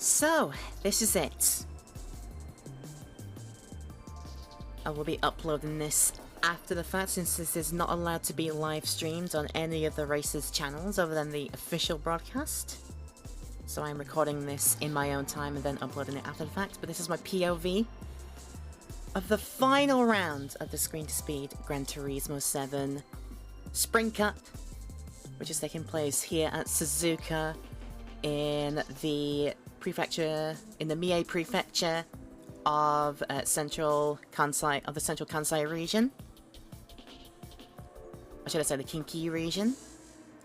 So, this is it. I will be uploading this after the fact, since this is not allowed to be live streamed on any of the race's channels other than the official broadcast. So I'm recording this in my own time and then uploading it after the fact, but this is my POV of the final round of the ScreenToSpeed Gran Turismo 7 Spring Cup, which is taking place here at Suzuka in the prefecture, in the Mie prefecture of Central Kansai region. Or should I say the Kinki region?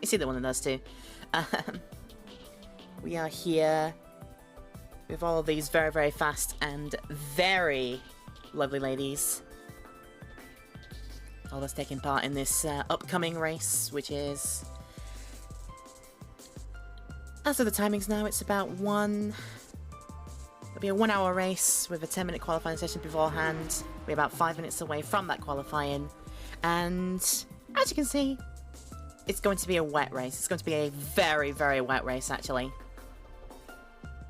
It's either one of those two. We are here with all of these very, very fast and very lovely ladies. All that's taking part in this upcoming race, which is... As of the timings now, it's about it'll be a 1 hour race with a 10-minute qualifying session beforehand. We're about 5 minutes away from that qualifying. And as you can see, it's going to be a wet race. It's going to be a very, very wet race, actually.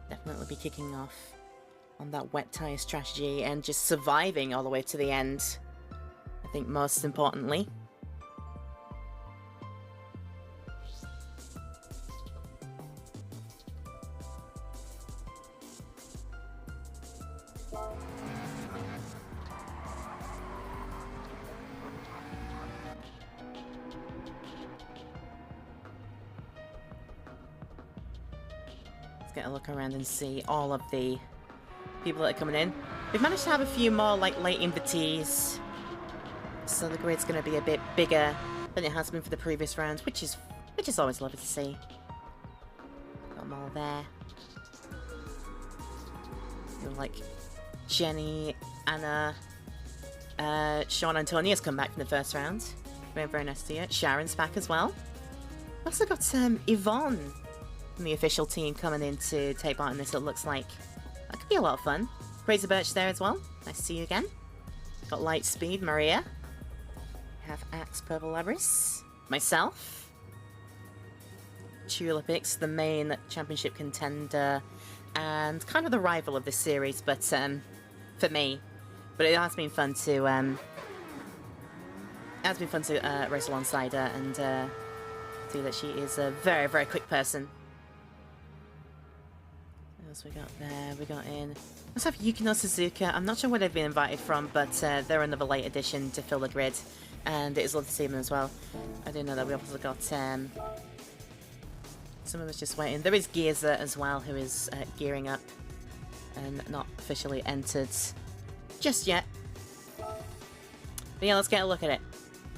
Definitely be kicking off on that wet tyre strategy and just surviving all the way to the end. I think most importantly. Let's get a look around and see all of the people that are coming in. We've managed to have a few more like late invitees, so the grid's going to be a bit bigger than it has been for the previous rounds, which is always lovely to see. Got them all there. Feel like Jenny, Anna, Sean Antonia's come back from the first round. Very, very nice to see you. Sharon's back as well. Also got Yvonne from the official team coming in to take part in this. It looks like that could be a lot of fun. Fraser Birch there as well. Nice to see you again. Got Lightspeed, Maria. Have Axe Purple Labris. Myself. Tulipix, the main championship contender and kind of the rival of this series, but for me. But it has been fun to race alongside her and see that she is a very, very quick person. What else we got there? We got in... Let's have Yukino Suzuka. I'm not sure where they've been invited from, but they're another late addition to fill the grid. And it is lovely to see them as well. I didn't know that we also got... Some of us just waiting. There is Gearza as well, who is gearing up. And not officially entered just yet. But yeah, let's get a look at it.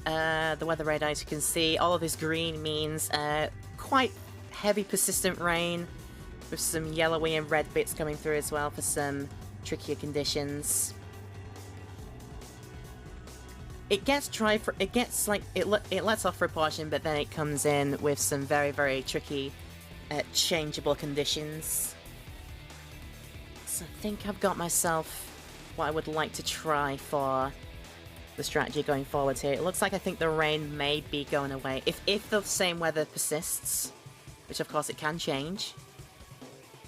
The weather radar, as you can see, all of this green means quite heavy persistent rain, with some yellowy and red bits coming through as well for some trickier conditions. It gets dry for it lets off for a portion, but then it comes in with some very, very tricky changeable conditions. So I think I've got myself what I would like to try for the strategy going forward here. It looks like I think the rain may be going away if the same weather persists, which of course it can change.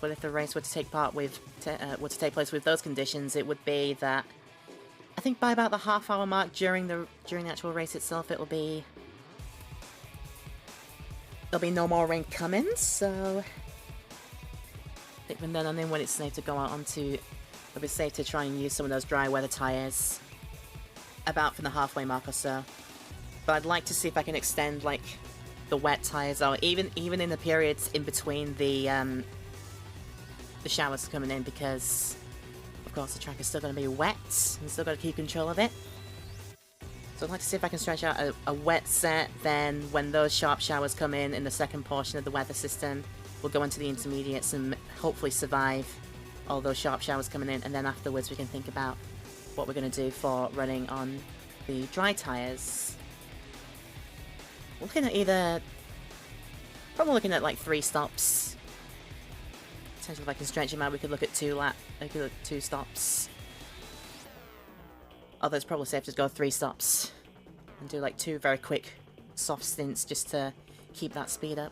But if the race were to take place with those conditions, it would be that I think by about the half-hour mark during the actual race itself, there'll be no more rain coming. So I think from then on in, when it's safe to go out onto, it'll be safe to try and use some of those dry weather tyres about from the halfway mark or so. But I'd like to see if I can extend like the wet tyres, or even in the periods in between the showers coming in, because of course the track is still going to be wet and still got to keep control of it. So I'd like to see if I can stretch out a wet set, then when those sharp showers come in the second portion of the weather system, we'll go into the intermediates and hopefully survive all those sharp showers coming in, and then afterwards we can think about what we're going to do for running on the dry tyres. We're looking at probably looking at like 3 stops. Potentially if I can stretch them out, we could look at 2 stops. Although it's probably safe to go 3 stops and do like 2 very quick soft stints just to keep that speed up.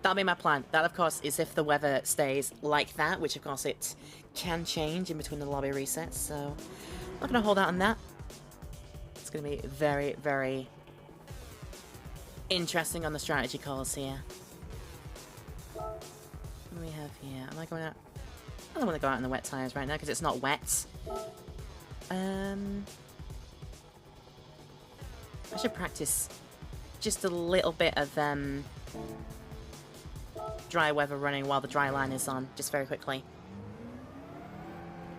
that'll be my plan. That, of course, is if the weather stays like that, which, of course, it can change in between the lobby resets, so I'm not going to hold out on that. It's going to be very, very interesting on the strategy calls here. What do we have here? Am I going out? I don't want to go out in the wet tyres right now because it's not wet. I should practice just a little bit of dry weather running while the dry line is on, just very quickly.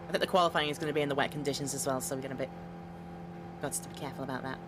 I think the qualifying is going to be in the wet conditions as well, so we're going to got to be careful about that.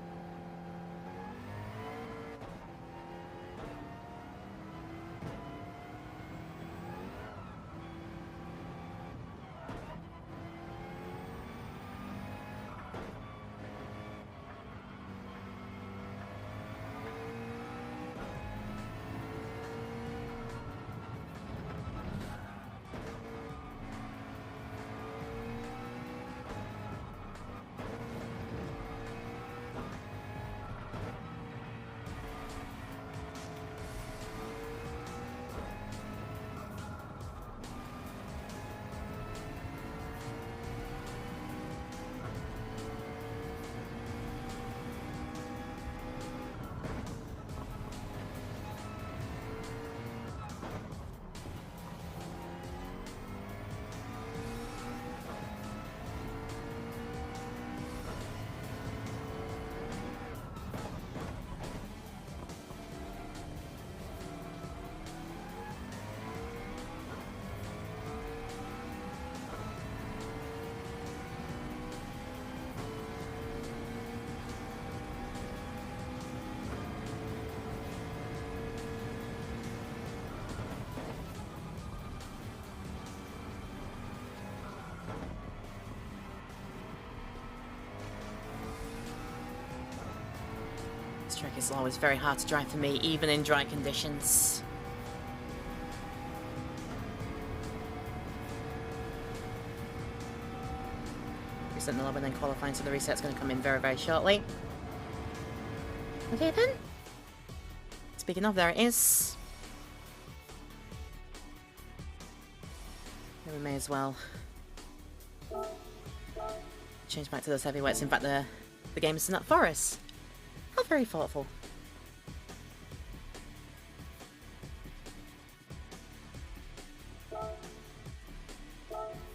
This track is always very hard to drive for me, even in dry conditions. Reset in the lobby and then qualifying, so the reset's going to come in very, very shortly. Okay then. Speaking of, there it is. Then we may as well change back to those heavyweights. In fact, the game is not for us. How very thoughtful.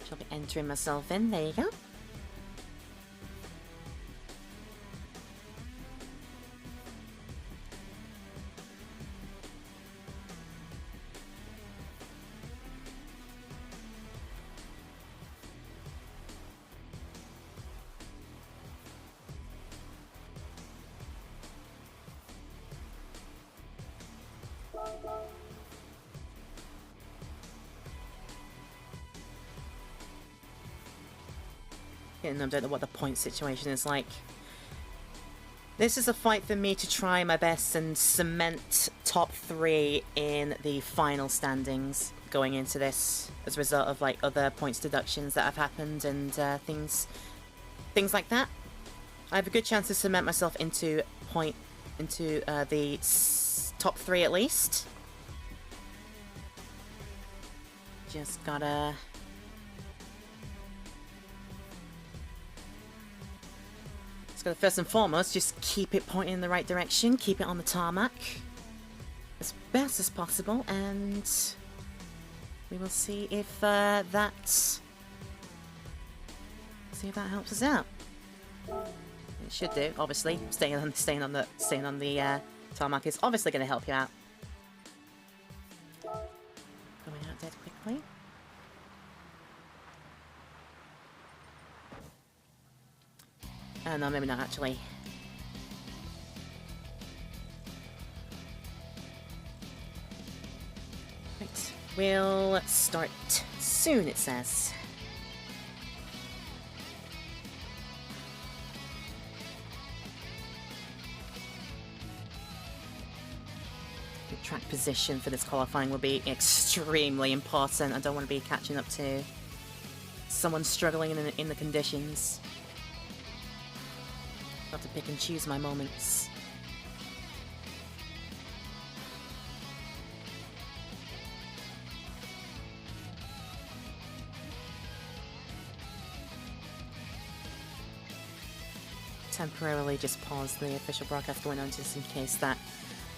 Shall be entering myself in. There you go. And I don't know what the point situation is like. This is a fight for me to try my best and cement top 3 in the final standings going into this, as a result of like other points deductions that have happened and things like that. I have a good chance to cement myself into the top 3 at least. Just gotta first and foremost, just keep it pointing in the right direction, keep it on the tarmac as best as possible, and we will see if that helps us out. It should do, obviously. Staying on the tarmac is obviously going to help you out. Coming out dead quickly. No, maybe not actually. Right, we'll start soon, it says. The track position for this qualifying will be extremely important. I don't want to be catching up to someone struggling in the conditions. Got to pick and choose my moments. temporarily just pause the official broadcast going on just in case that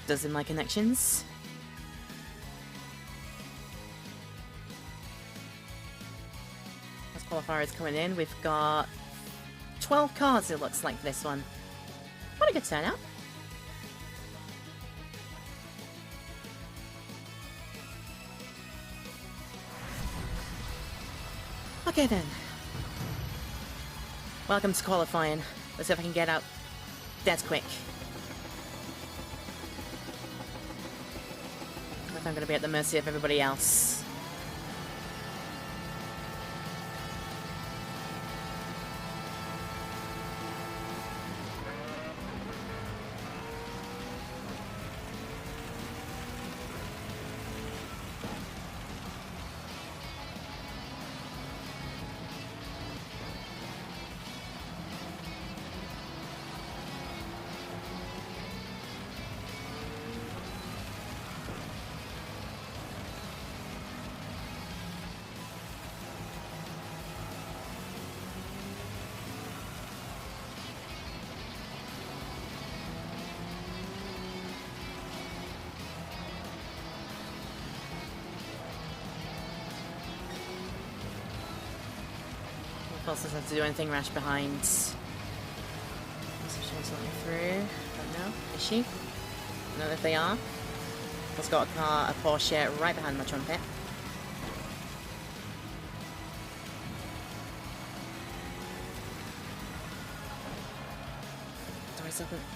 does in my connections. As qualifiers coming in, we've got 12 cars it looks like for this one. What a good turnout. Okay then. Welcome to qualifying. Let's see if I can get out dead quick. If I'm going to be at the mercy of everybody else. Also doesn't have to do anything rash behind. So she wants something through. Don't know. Is she? I don't know if they are. I've got a car, a Porsche right behind my trumpet.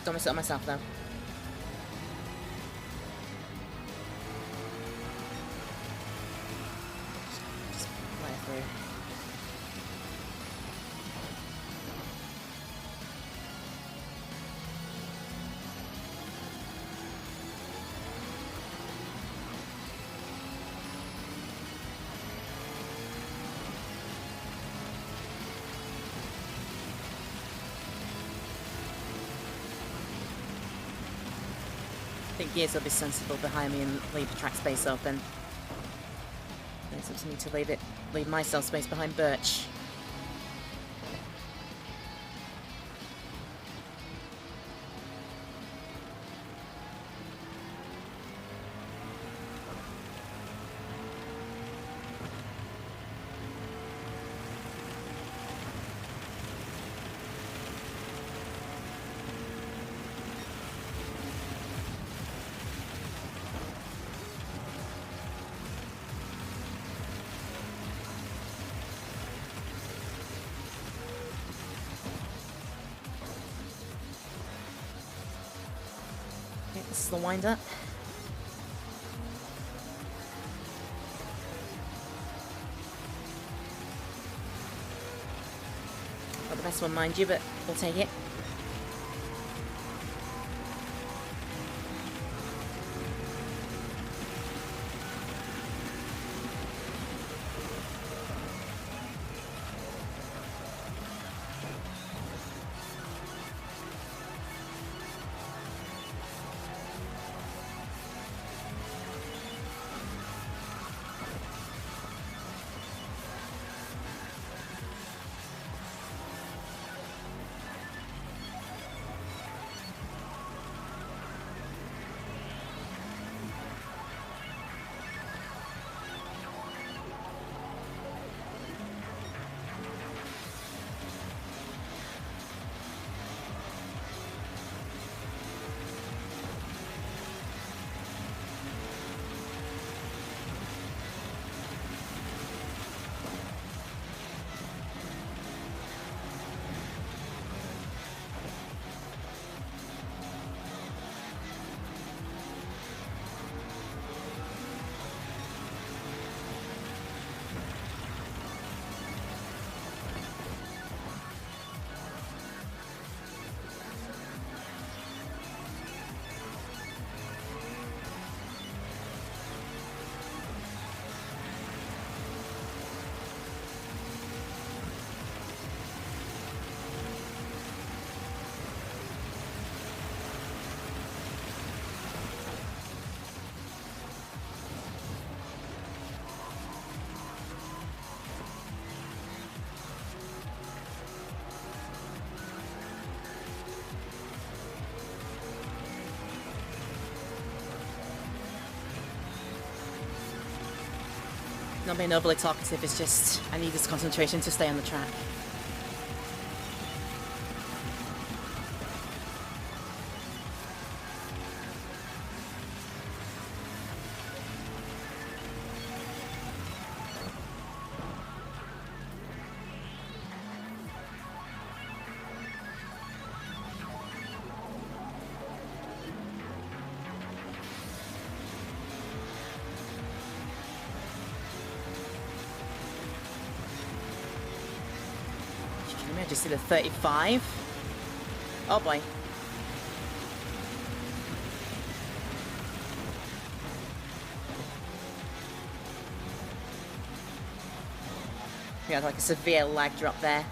Don't miss it on myself though. Just play it through. I think Gears will be sensible behind me and leave the track space open. It's up to me to leave myself space behind Birch. This is the wind-up. Not the best one, mind you, but we'll take it. Not being overly talkative, it's just I need this concentration to stay on the track. I just did a 35. Oh boy. We had like a severe lag drop there.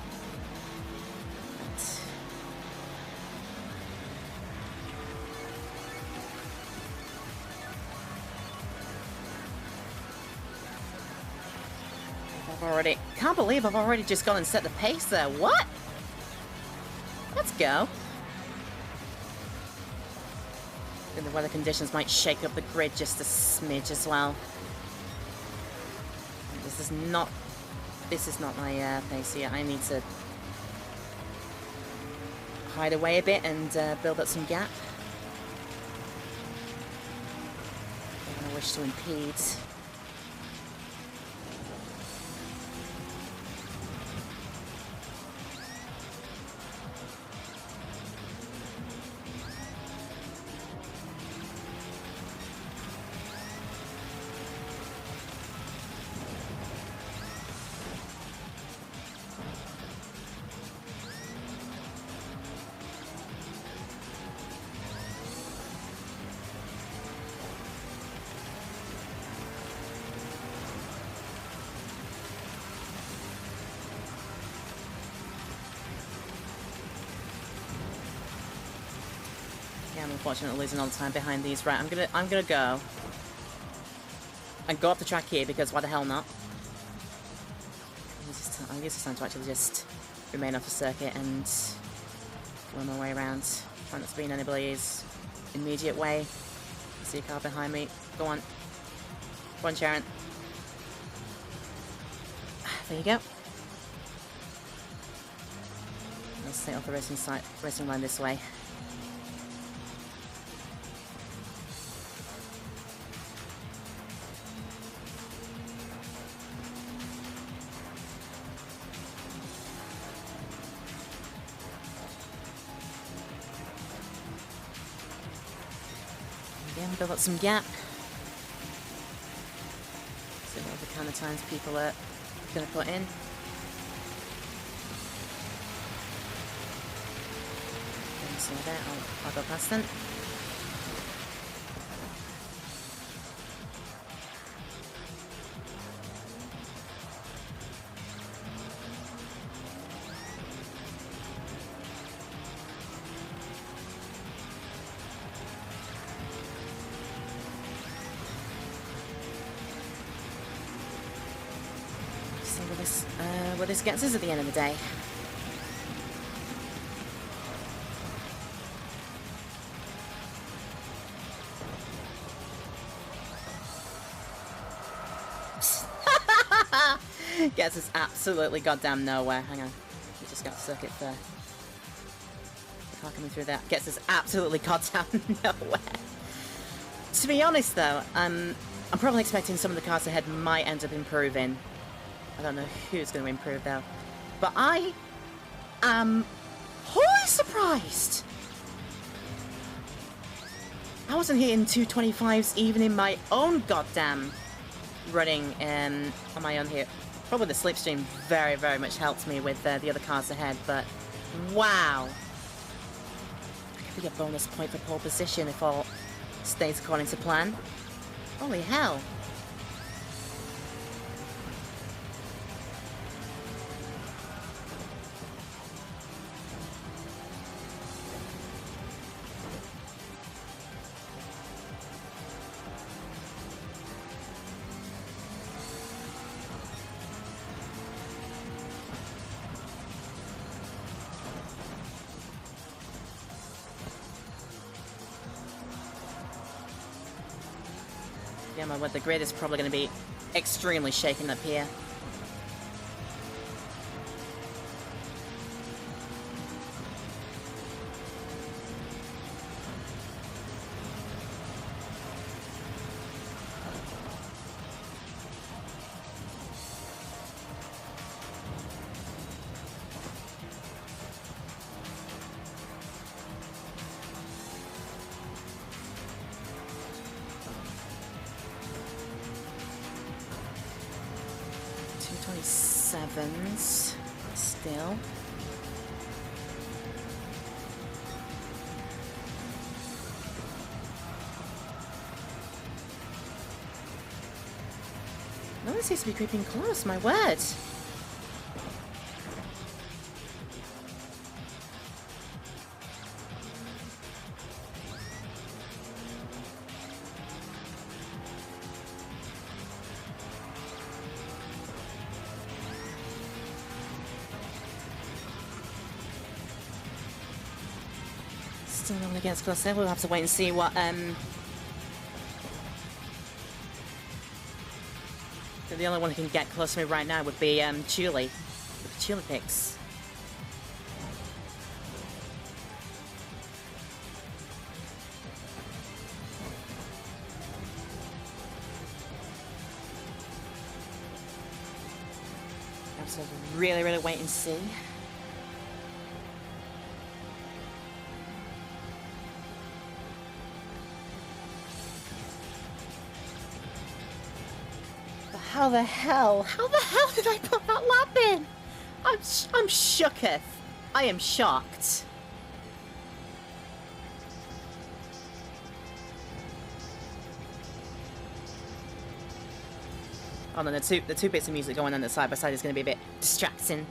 Can't believe I've already just gone and set the pace there. What? Let's go. And the weather conditions might shake up the grid just a smidge as well. This is not my pace here. I need to hide away a bit and build up some gap. I don't wish to impede. I'm unfortunately losing all the time behind these. Right, I'm gonna go and go off the track here because why the hell not? I'll use this time to actually just remain off the circuit and worm my way around. Try not to be in anybody's immediate way. I see a car behind me. Go on. Go on, Sharon. There you go. I'll stay off the racing line this way. Build up some gap. See what the kind of times people are going to put in. So there, I'll go past them. What this gets us at the end of the day. Gets us absolutely goddamn nowhere. Hang on. We just got a circuit there. The car coming through that gets us absolutely goddamn nowhere. To be honest though, I'm probably expecting some of the cars ahead might end up improving. I don't know who's going to improve though. But I am wholly surprised. I wasn't hitting 225s even in my own goddamn running on my own here. Probably the slipstream very, very much helped me with the other cars ahead, but wow. I could be a bonus point for pole position if all stays according to plan. Holy hell. Yeah, my word, the grid is probably going to be extremely shaken up here. Sevens still. No one seems to be creeping close, my word. Still no one against close there. We'll have to wait and see what the only one who can get close to me right now would be Chuli with the Chili picks. I have to really wait and see. How the hell did I put that lap in? I'm shooketh. I am shocked. Oh no, the two bits of music going on the side by side is going to be a bit distracting.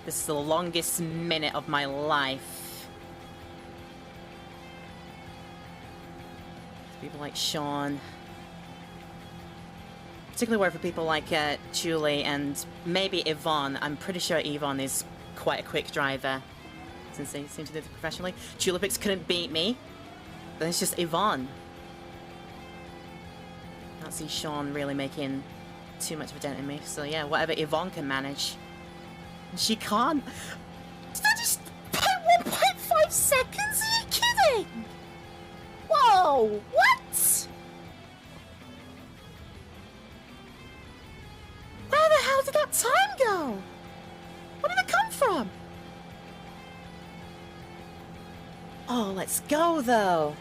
This is the longest minute of my life. People like Sean. Particularly worried for people like Julie and maybe Yvonne. I'm pretty sure Yvonne is quite a quick driver, since they seem to do it professionally. Tulipix couldn't beat me. Then it's just Yvonne. I don't see Sean really making too much of a dent in me. So yeah, whatever Yvonne can manage. She can't. Did I just pay 1.5 seconds? Are you kidding? Whoa! What? Where the hell did that time go? Where did it come from? Oh, let's go though.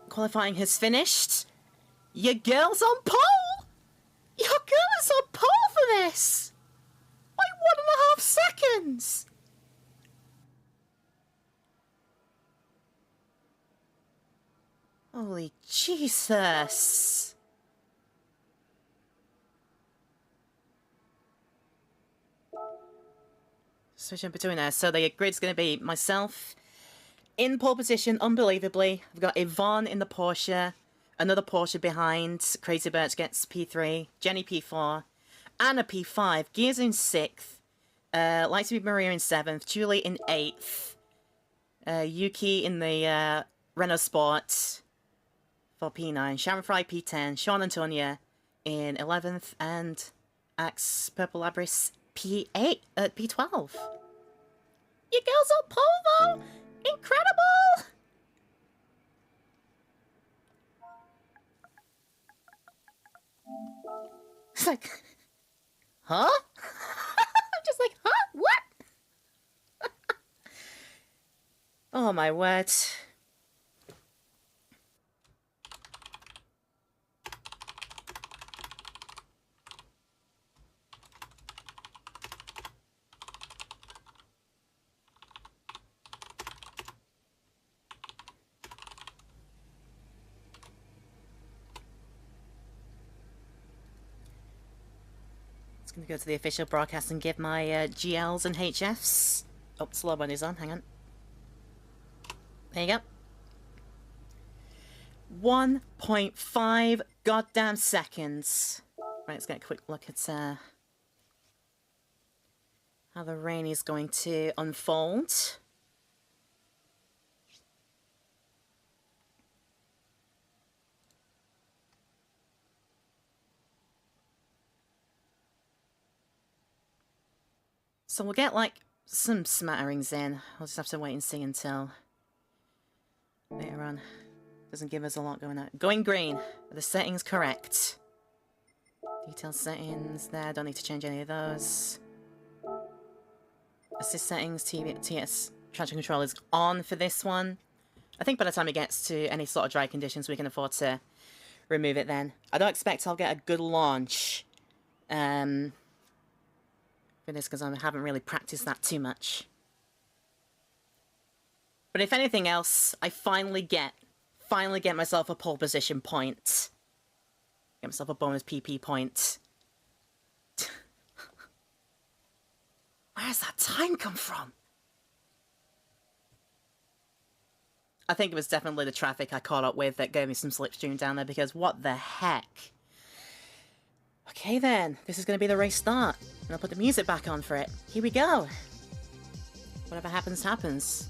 Qualifying has finished. Your girl's on pole! Your girl is on pole for this! By 1.5 seconds! Holy Jesus! Switching between there. So the grid's going to be myself in pole position, unbelievably. I've got Yvonne in the Porsche, another Porsche behind. Crazy Birch gets P3, Jenny P4, Anna P5, Gears in 6th, Likes to be Maria in 7th, Julie in 8th, Yuki in the Renault Sport for P9, Sharon Fry P10, Sean Antonia in 11th, and Axe Purple Labris P8, P12. Your girl's on pole though! Incredible! It's like, huh? I'm just like, huh? What? Oh my word. gonna go to the official broadcast and give my GLs and HFs. Oh, slow one is on, hang on. There you go. 1.5 goddamn seconds. Right, let's get a quick look at how the rain is going to unfold. So we'll get, like, some smatterings in. We'll just have to wait and see until later on. Doesn't give us a lot going on. Going green. Are the settings correct? Detail settings there. Don't need to change any of those. Assist settings. TS traction control is on for this one. I think by the time it gets to any sort of dry conditions, we can afford to remove it then. I don't expect I'll get a good launch for this because I haven't really practiced that too much. But if anything else, I finally get myself a pole position point. Get myself a bonus PP point. Where's that time come from? I think it was definitely the traffic I caught up with that gave me some slipstream down there, because what the heck? Okay then, this is going to be the race start. And I'll put the music back on for it. Here we go. Whatever happens, happens.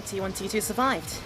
T1, T2 survived.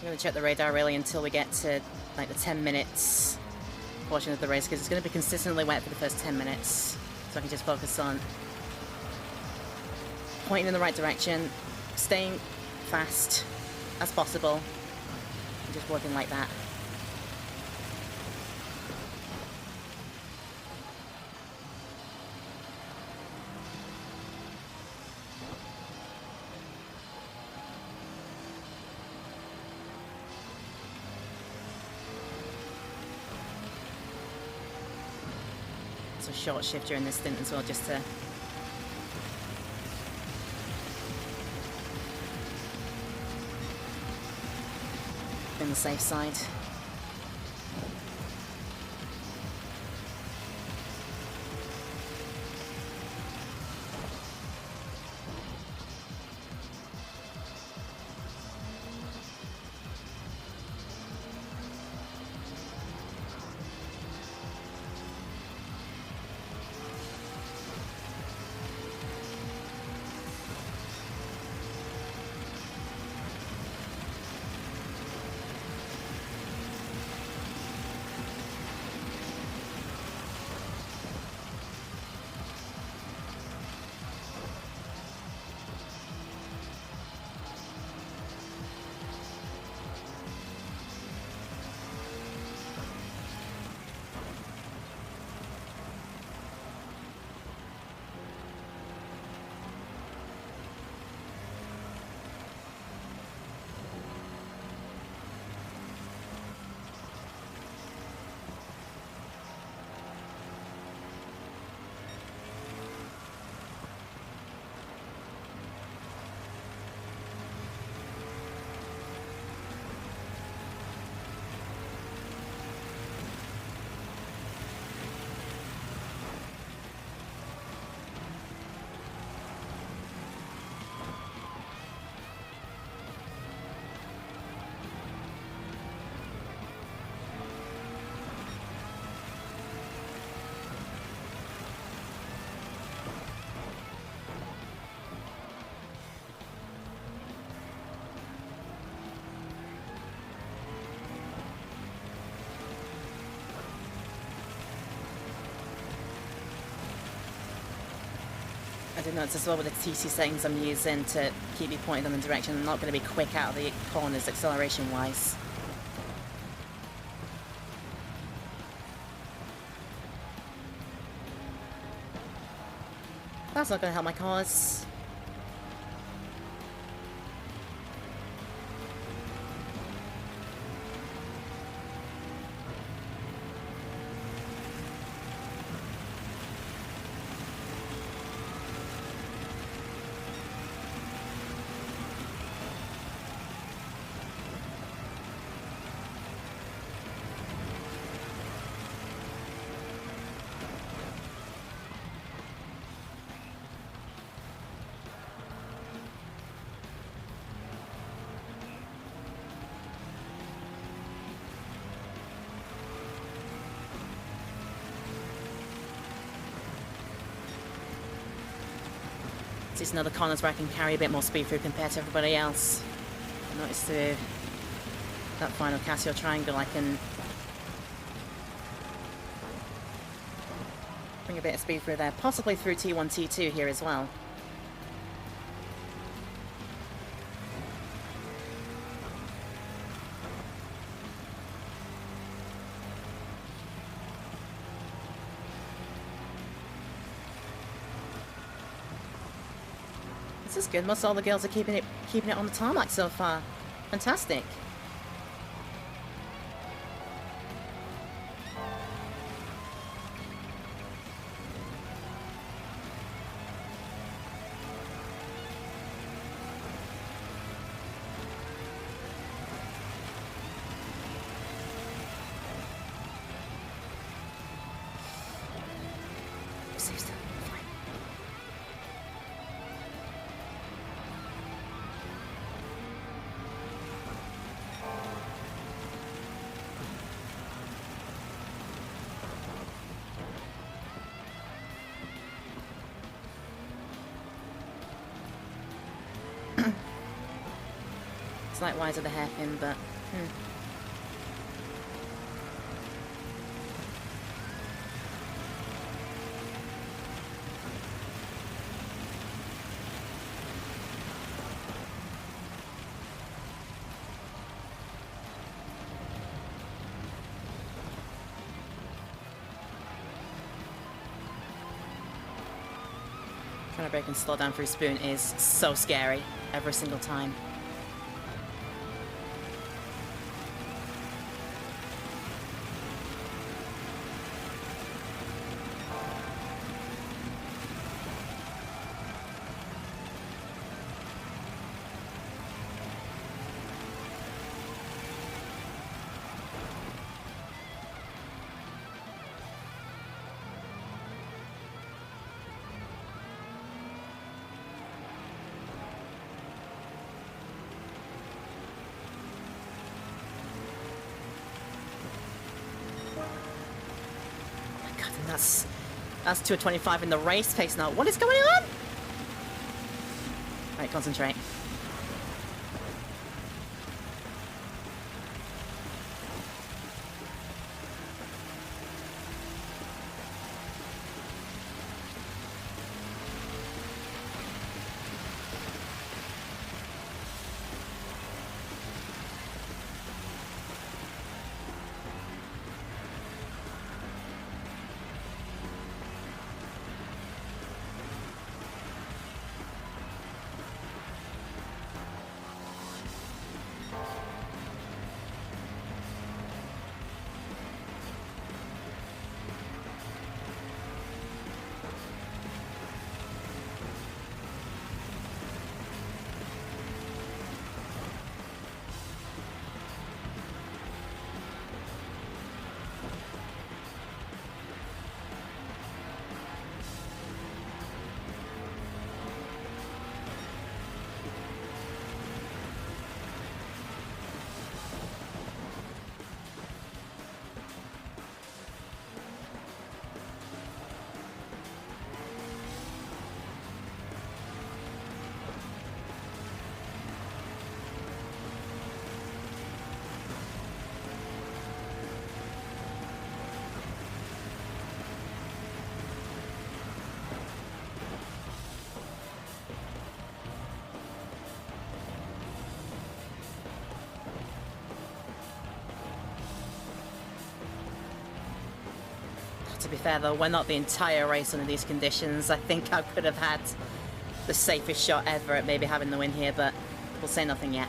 I'm going to check the radar really until we get to like the 10 minutes portion of the race, because it's going to be consistently wet for the first 10 minutes, so I can just focus on pointing in the right direction, staying fast as possible, and just working like that. A short shift during this stint as well, just to be on the safe side. did notice as well with the TC settings I'm using to keep me pointed in the direction. I'm not going to be quick out of the corners acceleration-wise. That's not going to help my cause. These are other corners where I can carry a bit more speed through compared to everybody else. I noticed that final Casio triangle, I can bring a bit of speed through there, possibly through T1, T2 here as well. This is good. Most all the girls are keeping it on the tarmac so far. Fantastic. Slight wise of the hairpin, but trying to brake and slow down through Spoon is so scary every single time. That's 2:25 in the race pace now. What is going on? Right, concentrate. To be fair though, we're not the entire race under these conditions. I think I could have had the safest shot ever at maybe having the win here, but we'll say nothing yet.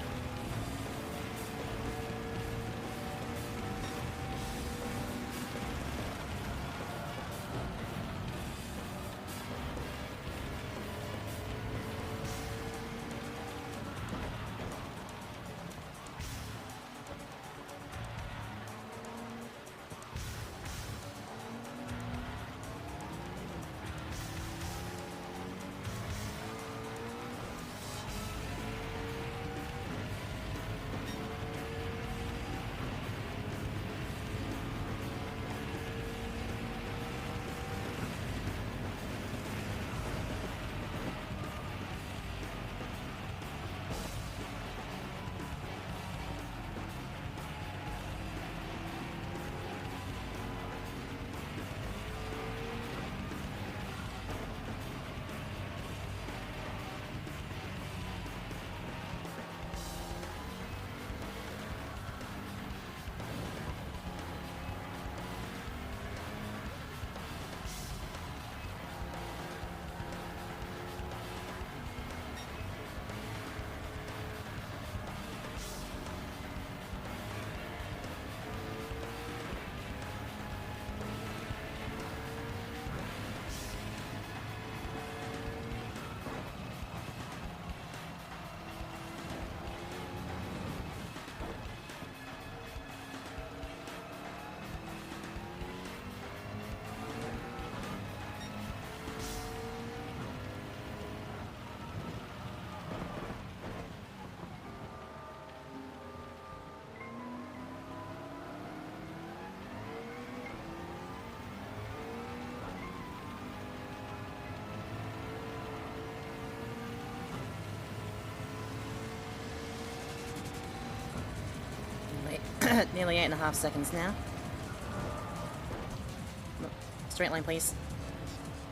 Nearly 8.5 seconds now. Straight line, please.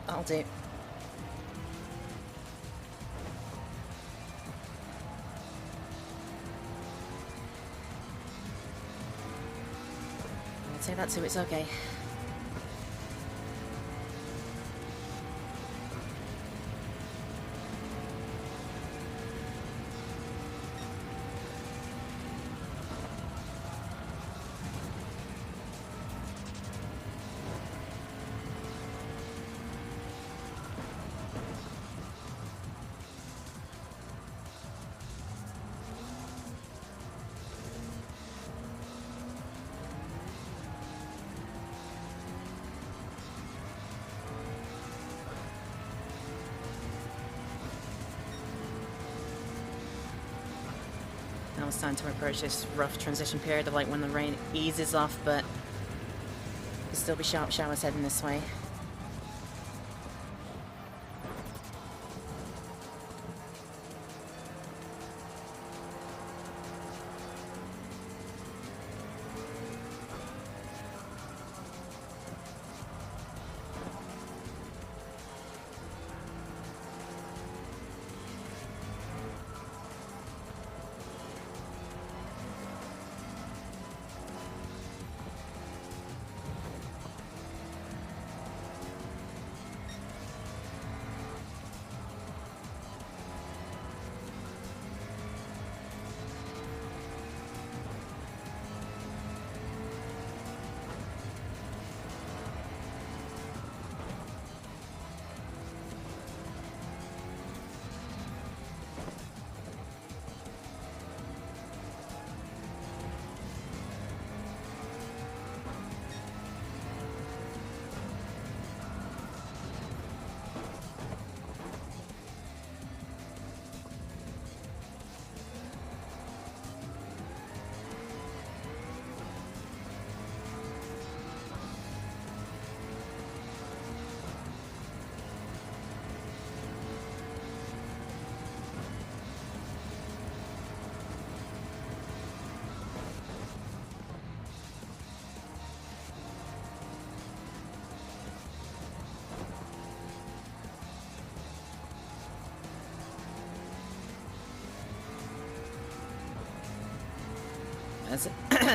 That'll do. I'll say that too, it's okay. Now it's time to approach this rough transition period of like when the rain eases off, but there'll still be sharp showers heading this way.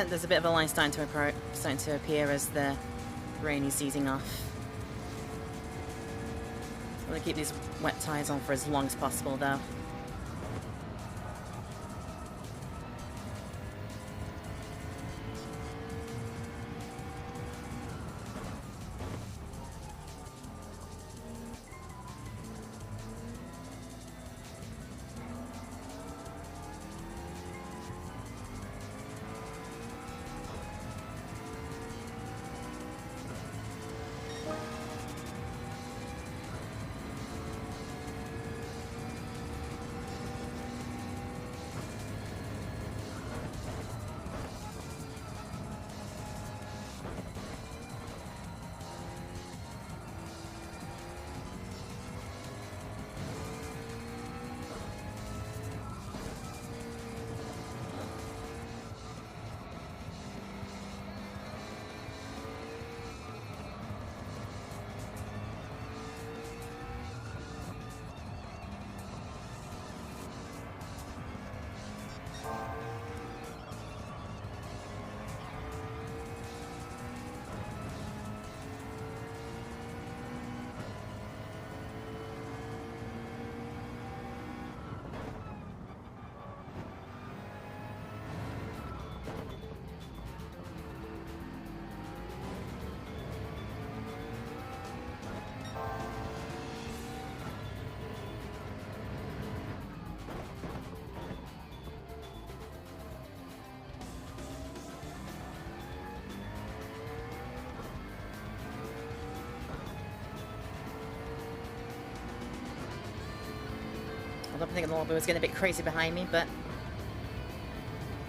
There's a bit of a line starting to appear as the Rain is easing off. I'm going to keep these wet tyres on for as long as possible, though. I'm thinking the lobby was getting a bit crazy behind me, but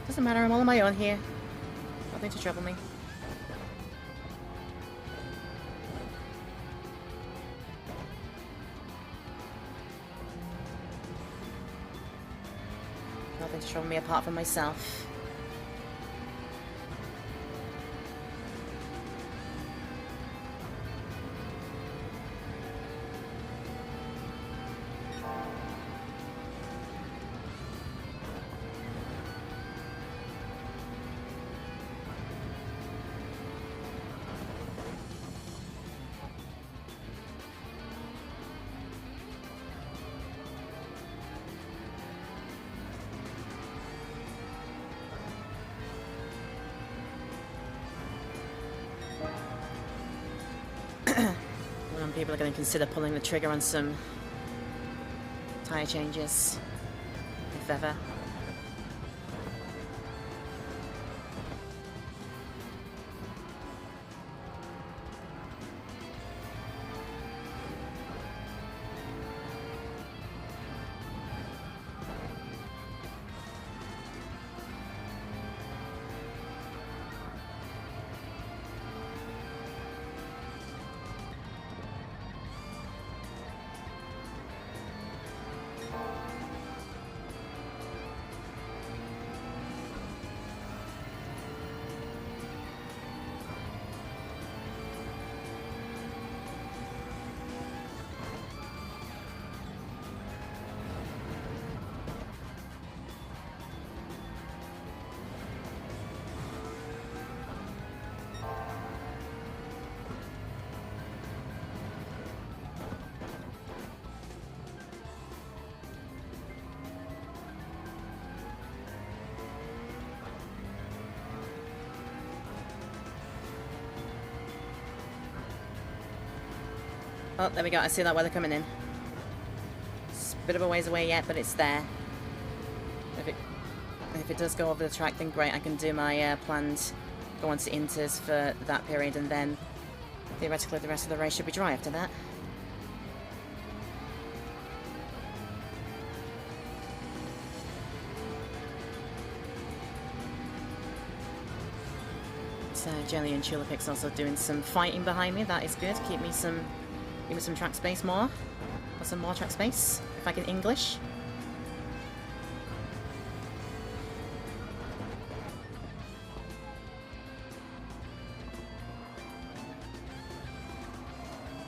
doesn't matter, I'm all on my own here. Nothing to trouble me. Nothing to trouble me apart from myself. People are going to consider pulling the trigger on some tyre changes, if ever. Oh, there we go. I see that weather coming in. It's a bit of a ways away yet, but it's there. If it does go over the track, then great. I can do my planned go on to Inters for that period, and then theoretically the rest of the race should be dry after that. So Jelly and Chulapic's also doing some fighting behind me. That is good. Give me some track space more. Or some more track space, if I can English.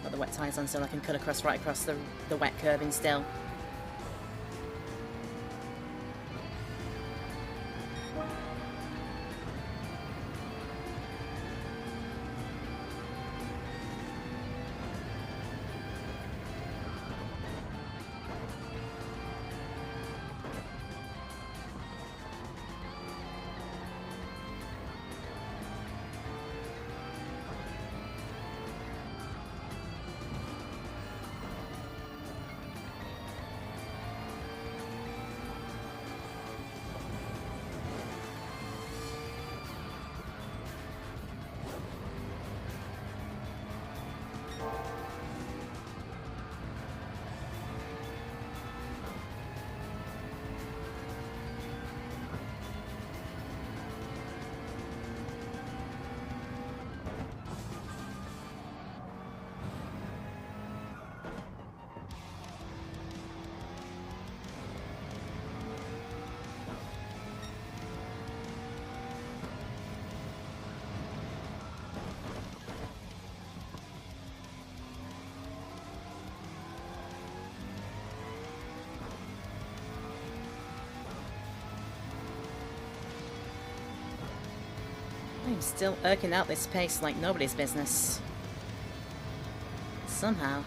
Got the wet tyres on so I can cut across right across the wet curbing still. I'm still irking out this pace like nobody's business. Somehow.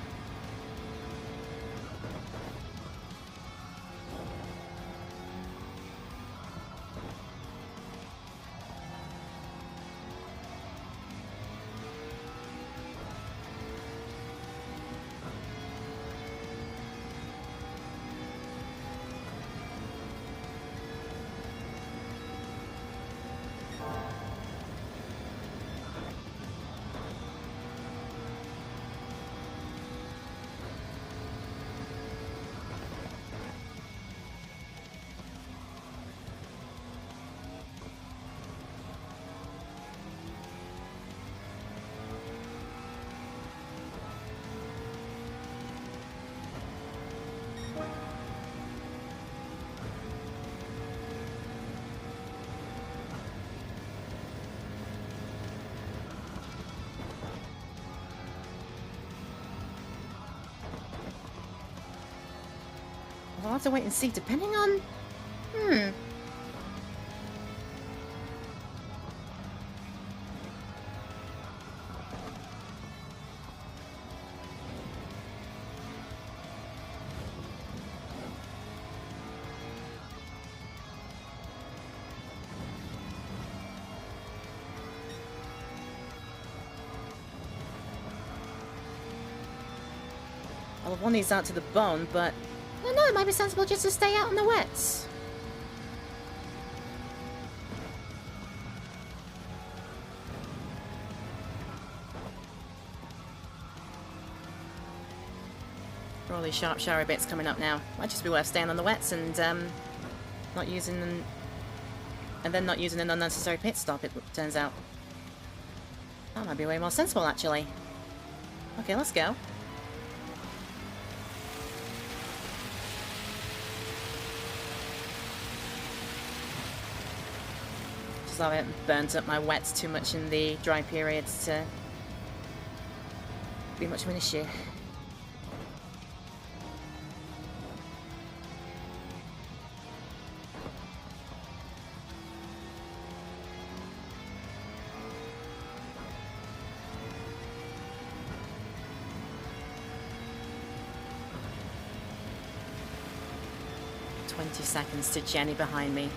I'll have to wait and see, depending on... I'll have worn these out to the bone, but... No, it might be sensible just to stay out in the wets. For all these sharp, showery bits coming up now. Might just be worth staying on the wets and, not using them... And then not using an unnecessary pit stop, it turns out. That might be way more sensible, actually. Okay, let's go. So I haven't burnt up my wets too much in the dry periods to be much of an issue. "20 seconds to Jenny behind me.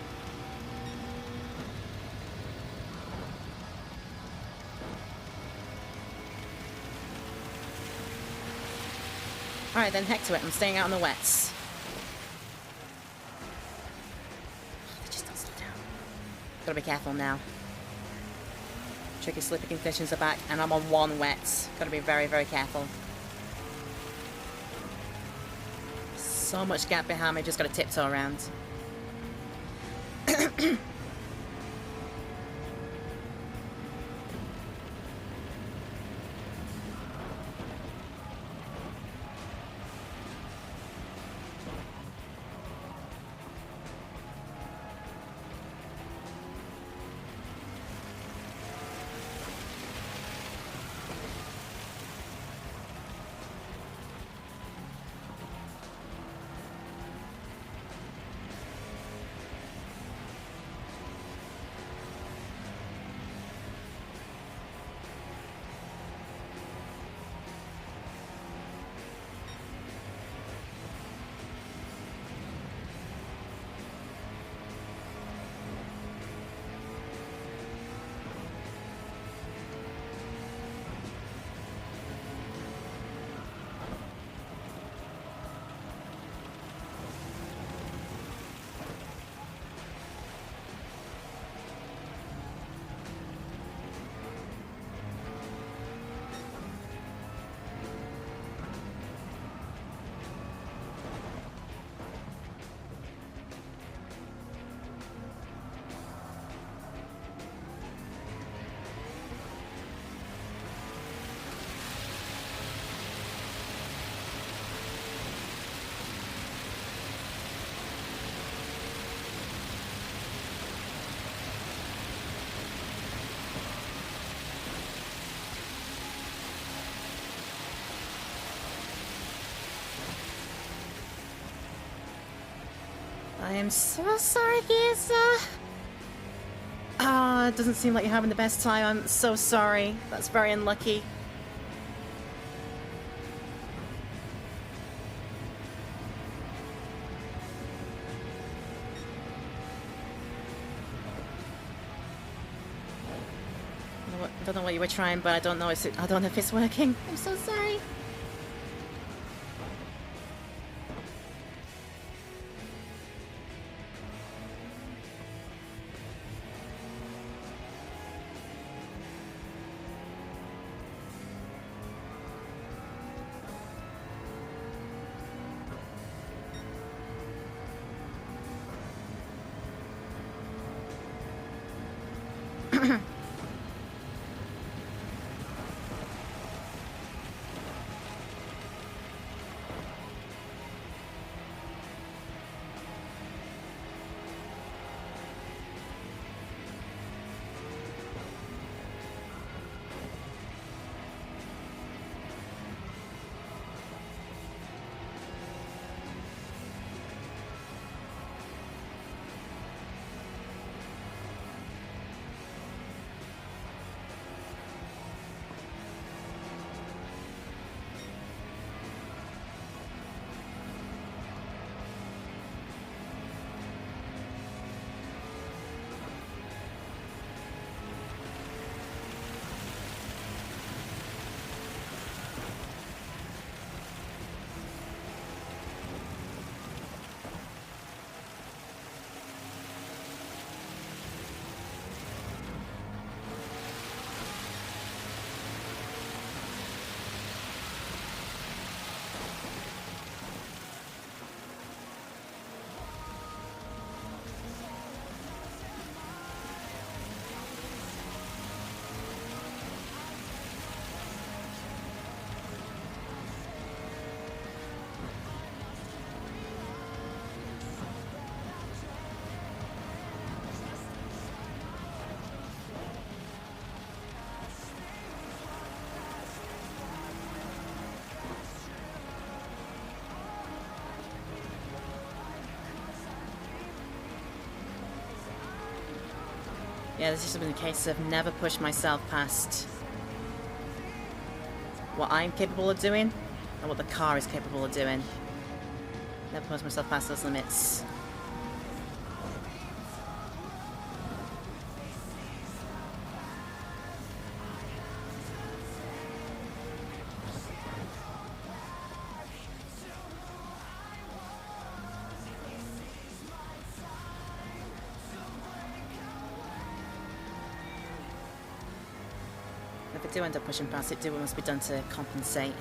Alright then, heck to it. I'm staying out on the wets. They just don't slow down. Gotta be careful now. Tricky slippy conditions are back, and I'm on one wet. Gotta be very, very careful. So much gap behind me, just gotta tiptoe around. 'I am so sorry, Giza. Oh, Oh, it doesn't seem like you're having the best time. I'm so sorry. That's very unlucky. I don't know what you were trying, but I don't know if it's working. I'm so sorry. Yeah, this has been a case of never push myself past what I'm capable of doing and what the car is capable of doing. Never push myself past those limits. If I do end up pushing past it, what must be done to compensate.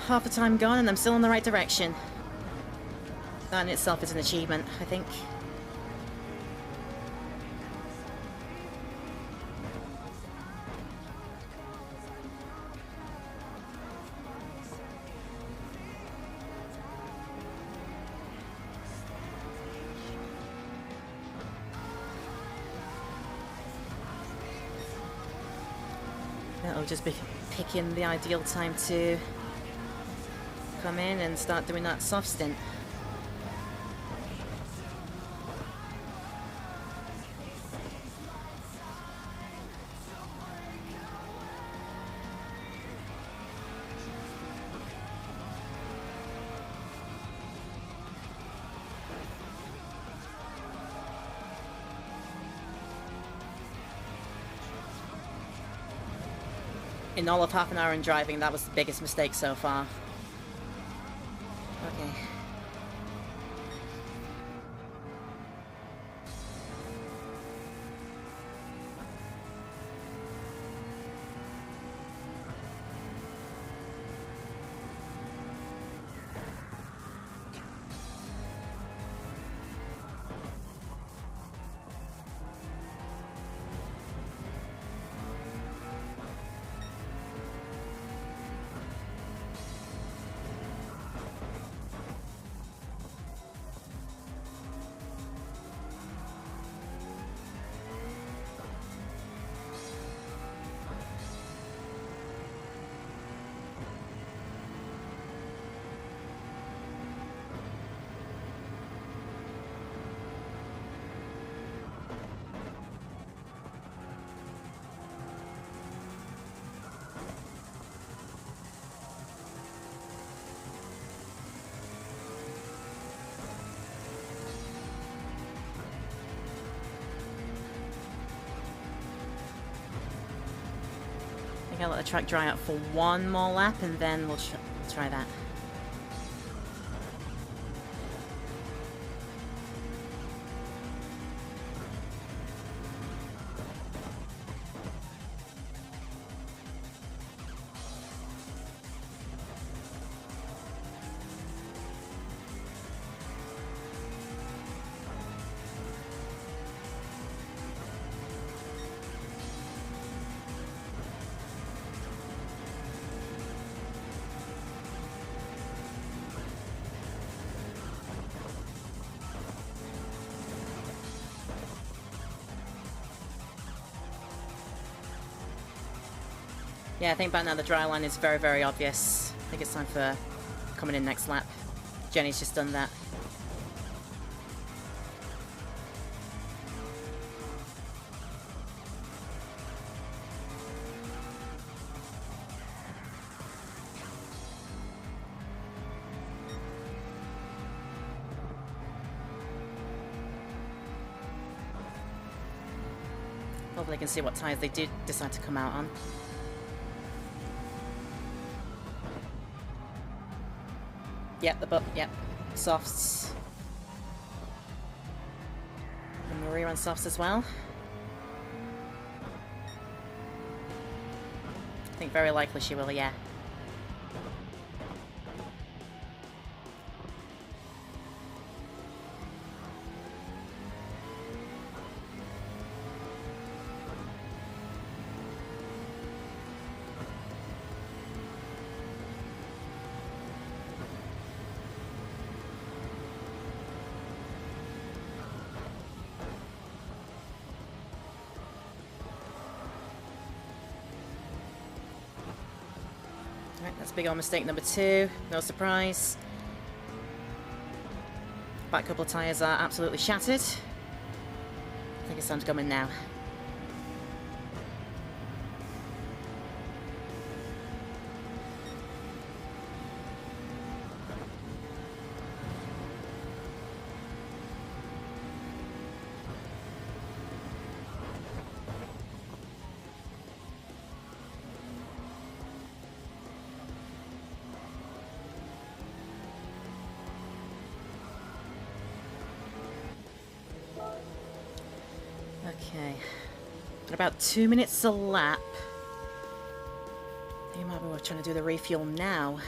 Half the time gone and I'm still in the right direction. That in itself is an achievement, I think. That'll just be picking the ideal time to come in and start doing that soft stint. In all of half an hour in driving, that was the biggest mistake so far. Okay. I'll let the track dry out for one more lap and then we'll try that. Yeah, I think by now the dry line is very, very obvious. I think it's time for coming in next lap. Jenny's just done that. Hopefully I can see what tyres they did decide to come out on. Yep, yep, softs. And Maria on softs as well. I think very likely she will, yeah. Right, that's big old mistake number 2. No surprise. Back couple of tyres are absolutely shattered. I think it's time to come in now. Okay, about 2 minutes a lap. I think I might Oh, we're trying to do the refuel now.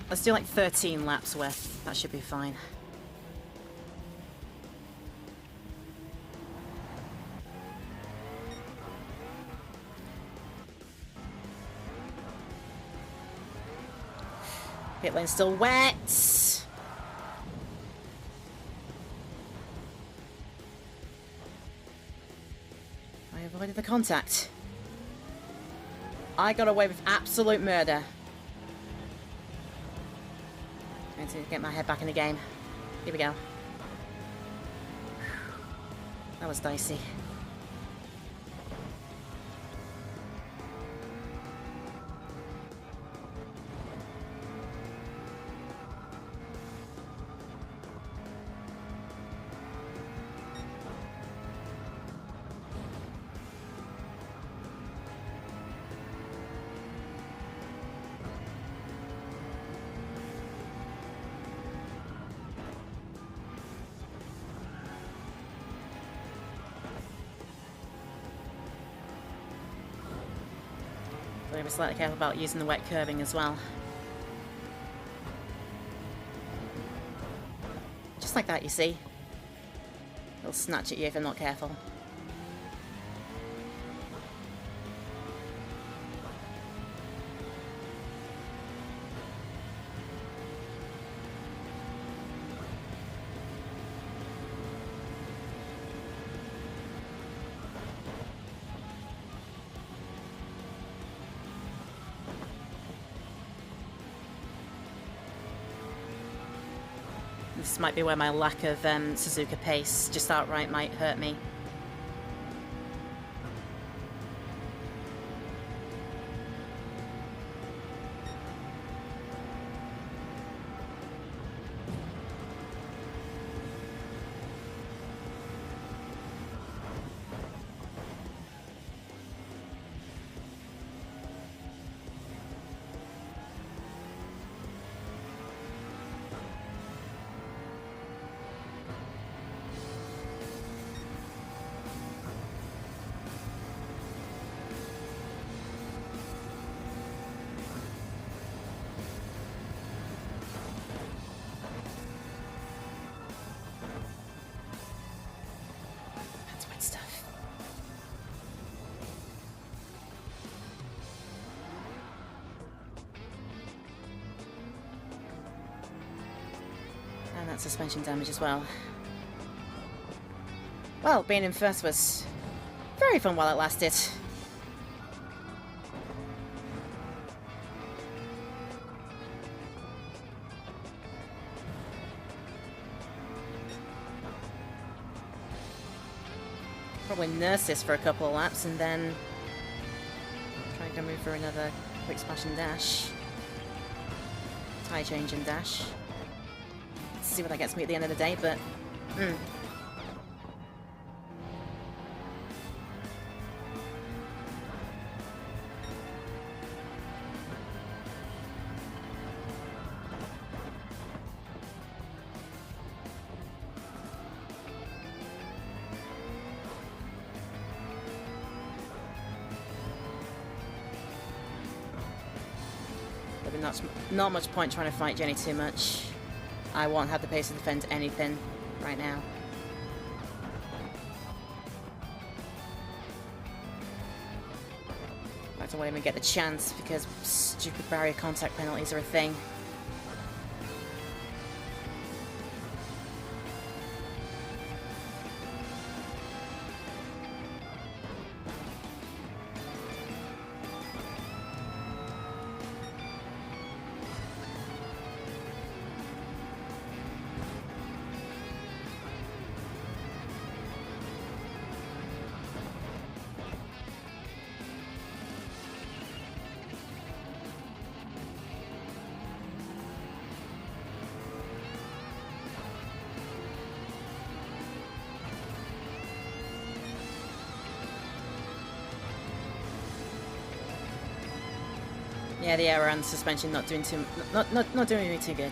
Let's do like 13 laps worth. That should be fine. Pit lane's still wet. I avoided the contact. I got away with absolute murder. I need to get my head back in the game. Here we go. That was dicey. So be slightly careful about using the wet curving as well. Just like that, you see. It'll snatch at you if you're not careful. This might be where my lack of Suzuka pace just outright might hurt me. And that suspension damage as well. Well, being in first was very fun while it lasted. Probably nurse this for a couple of laps and then try and go move for another quick splash and dash. Tyre change and dash. Let's see what that gets me at the end of the day, but not much point trying to fight Jenny too much. I won't have the pace to defend anything right now. In fact, I won't even get the chance because stupid barrier contact penalties are a thing. Yeah, the air and suspension not doing not doing me too good.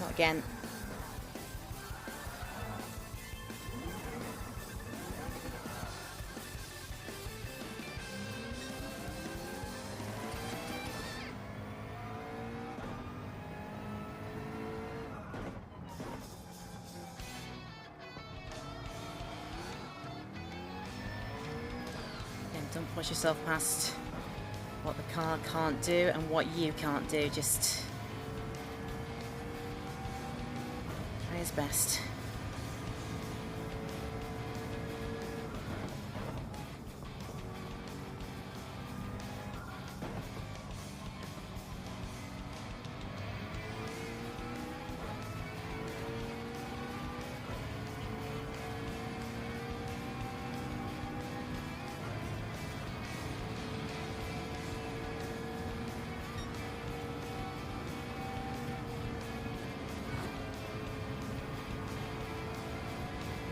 Not again. Don't push yourself past what the car can't do and what you can't do. Just try his best.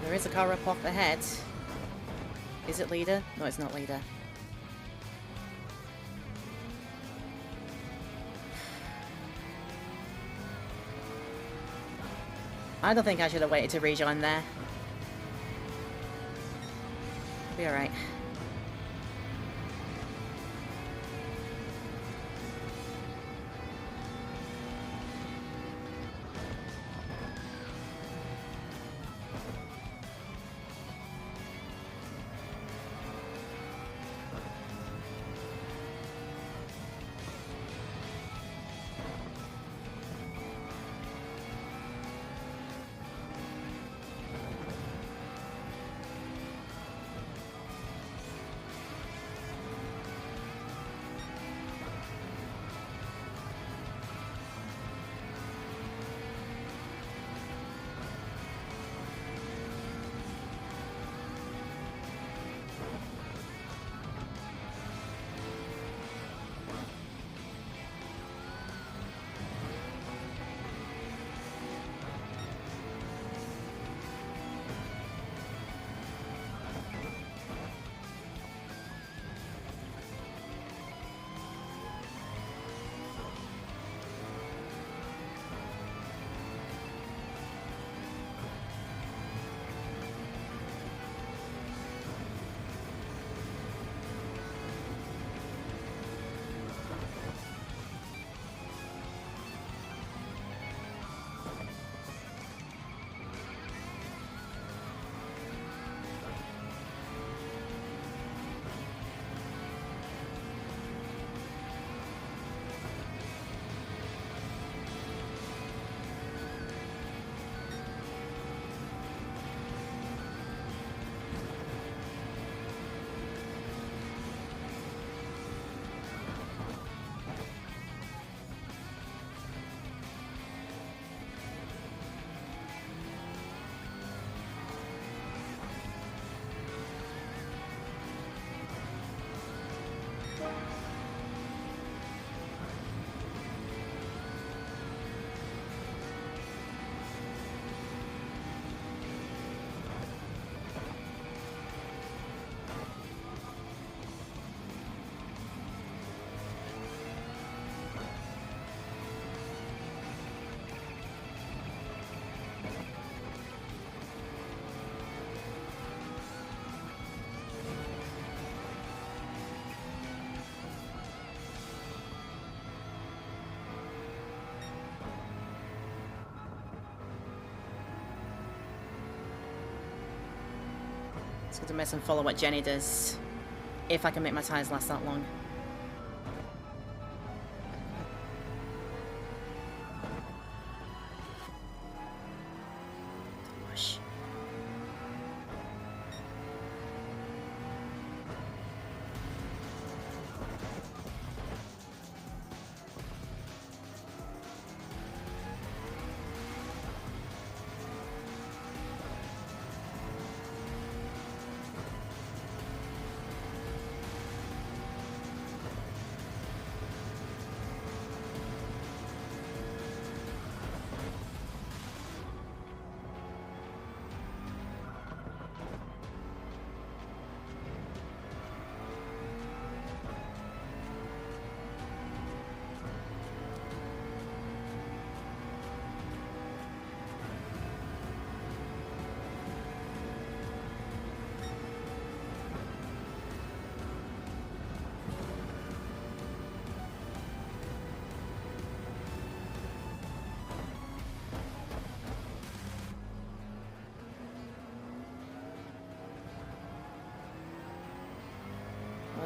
There is a car up off ahead. Is it leader? No, it's not leader. I don't think I should have waited to rejoin there. Be alright. It's good to mess and follow what Jenny does, if I can make my tyres last that long.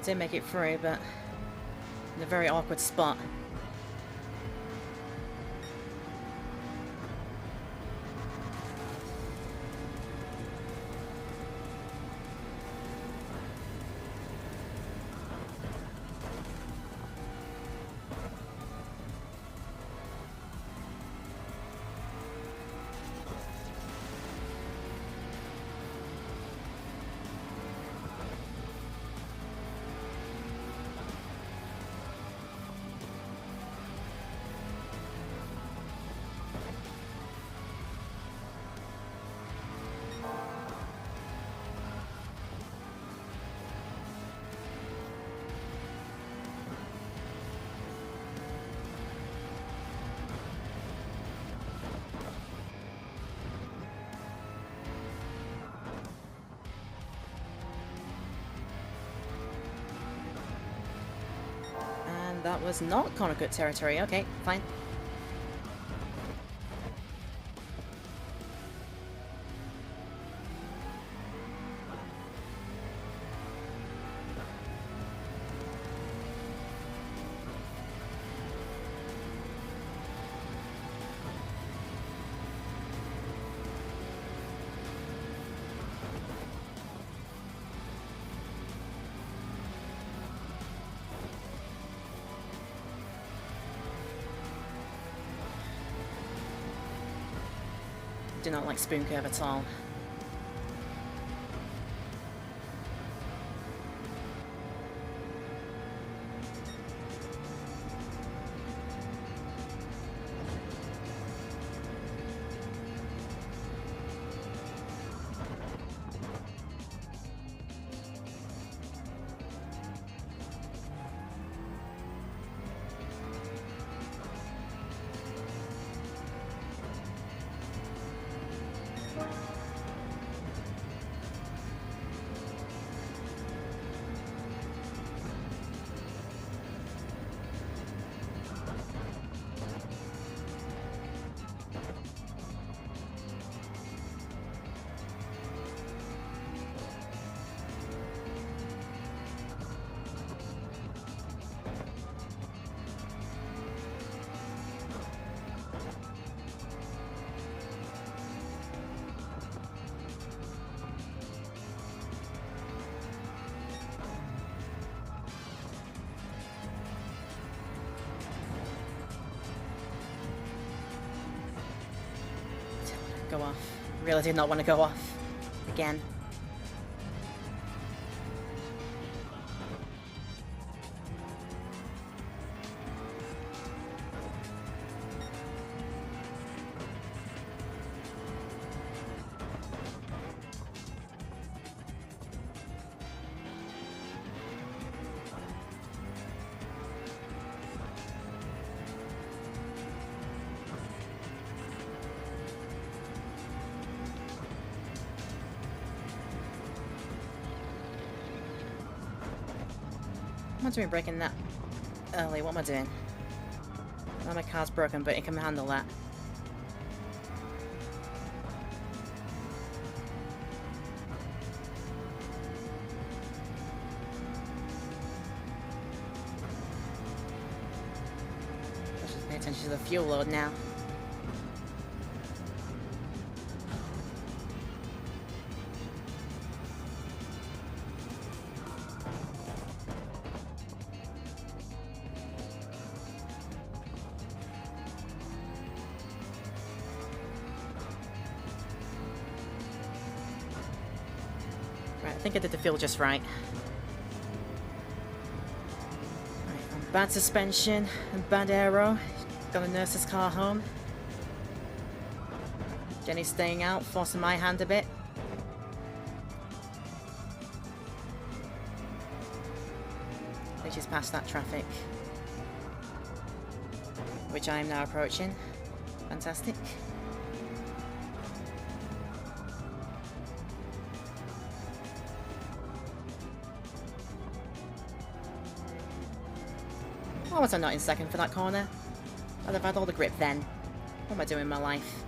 did make it through, but in a very awkward spot. That was not Konakut territory. Okay, fine. Do not like spoon curve at all. Go off. Really did not want to go off. Again. I'm not doing breaking that early. What am I doing? Well, my car's broken, but it can handle that. Let's just pay attention to the fuel load now. I think I did the fuel just right. Right, bad suspension and bad aero. Gotta nurse this car home. Jenny's staying out, forcing my hand a bit. I think she's past that traffic, which I am now approaching. Fantastic. Why was I not in second for that corner? I'd have had all the grip then. What am I doing in my life?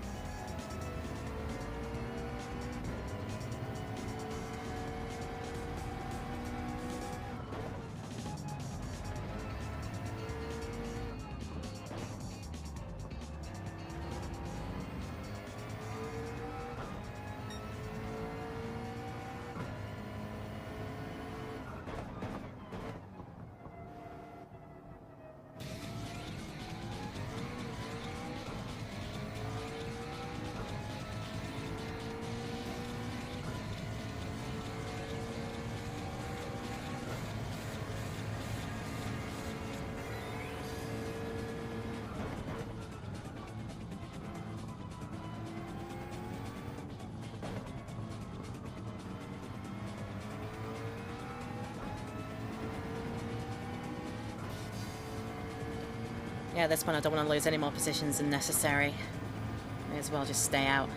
Yeah, at this point I don't want to lose any more positions than necessary. May as well just stay out.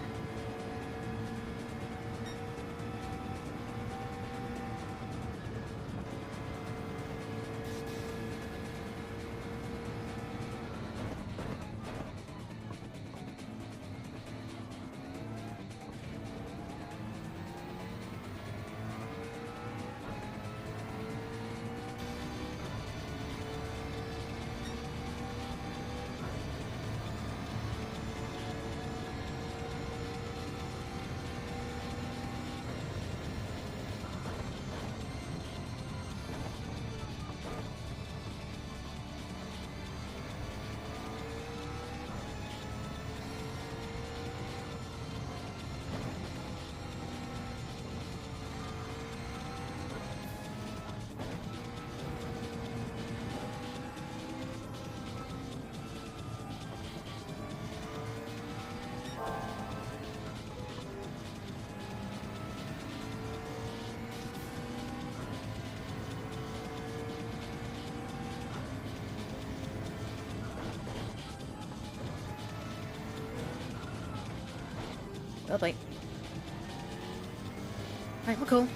Lovely. Right, we're cool.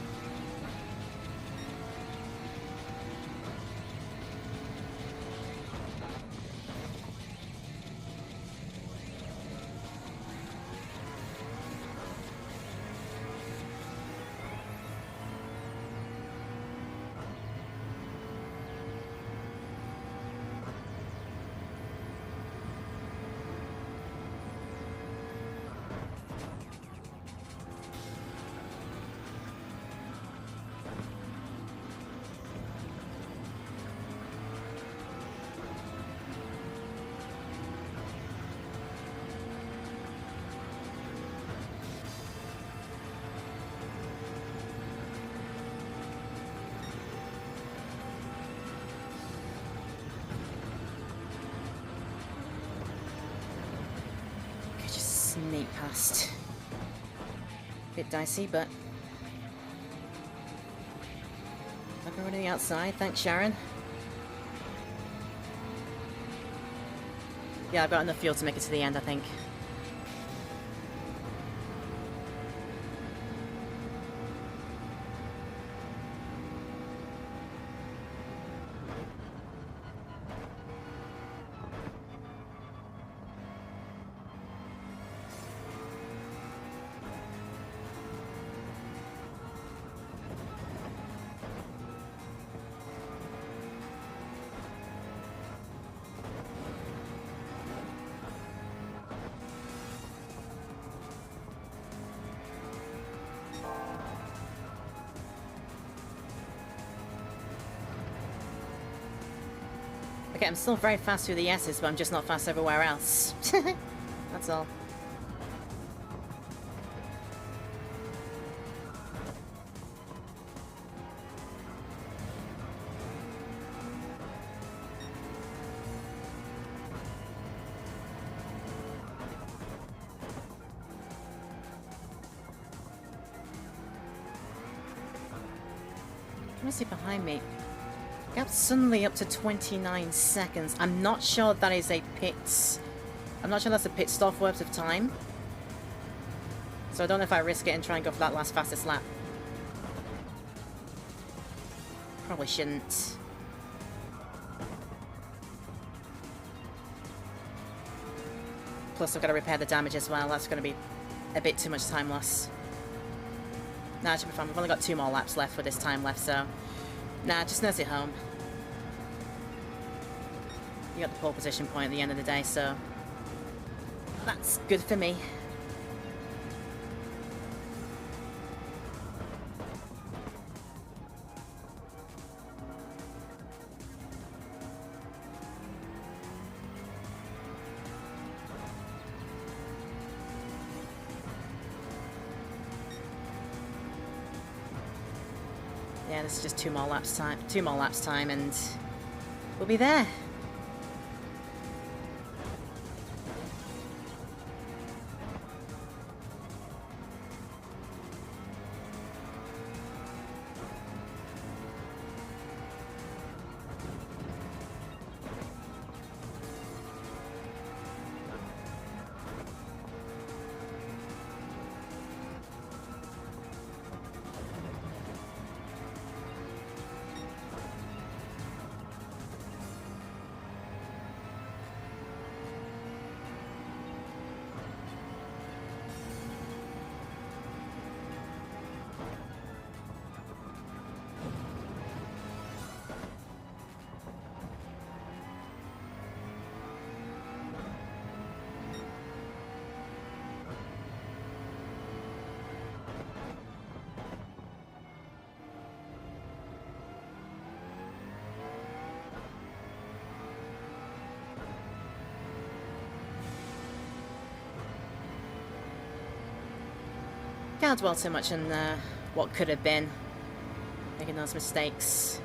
Sneak past. Bit dicey, but I'm going to the outside. Thanks, Sharon. Yeah, I've got enough fuel to make it to the end, I think. Okay, I'm still very fast through the S's, but I'm just not fast everywhere else. That's all. Let me see behind me. Gap's suddenly up to 29 seconds. I'm not sure that is a pit. I'm not sure that's a pit stop worth of time. So I don't know if I risk it and try and go for that last fastest lap. Probably shouldn't. Plus I've got to repair the damage as well. That's going to be a bit too much time loss. Nah, it should be fine. We've only got 2 more laps left with this time left, so... Nah, just nurse it home. You got the pole position point at the end of the day, so... That's good for me. Yeah, this is just 2 more laps time, and we'll be there. Can't dwell too much on what could have been. Making those mistakes.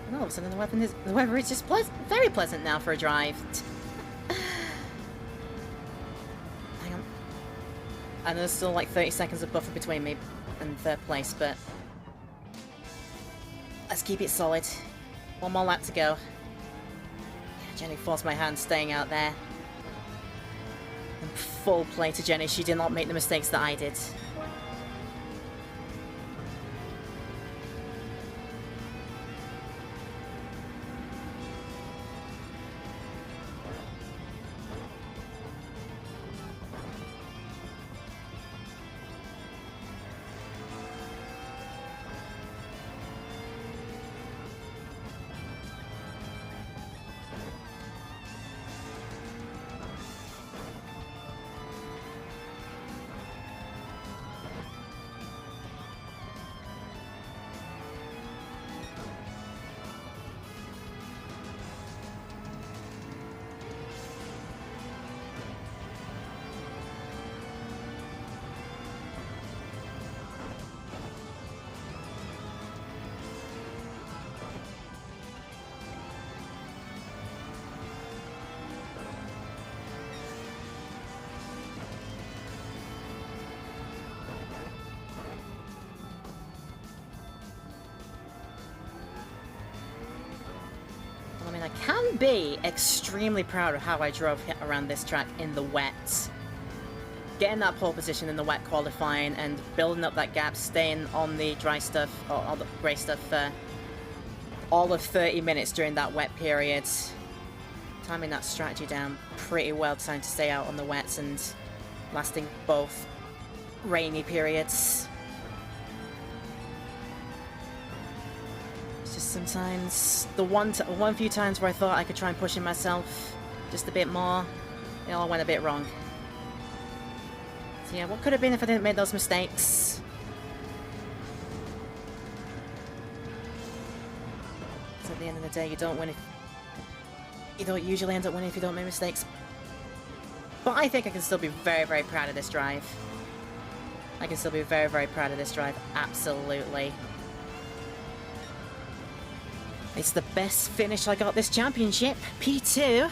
And all of a sudden the weather is just very pleasant now for a drive. Hang on. And there's still like 30 seconds of buffer between me and third place, but let's keep it solid. One more lap to go. Jenny forced my hand staying out there. And full play to Jenny, she did not make the mistakes that I did. I mean, I can be extremely proud of how I drove around this track in the wet. Getting that pole position in the wet qualifying and building up that gap, staying on the dry stuff, or on the grey stuff for all of 30 minutes during that wet period. Timing that strategy down pretty well, trying to stay out on the wets and lasting both rainy periods. Just sometimes, the one few times where I thought I could try and push in myself just a bit more, it all went a bit wrong. So yeah, what could have been if I didn't make those mistakes? So at the end of the day, you don't usually end up winning if you don't make mistakes. But I think I can still be very, very proud of this drive. I can still be very, very proud of this drive, absolutely. It's the best finish I got this championship. P2.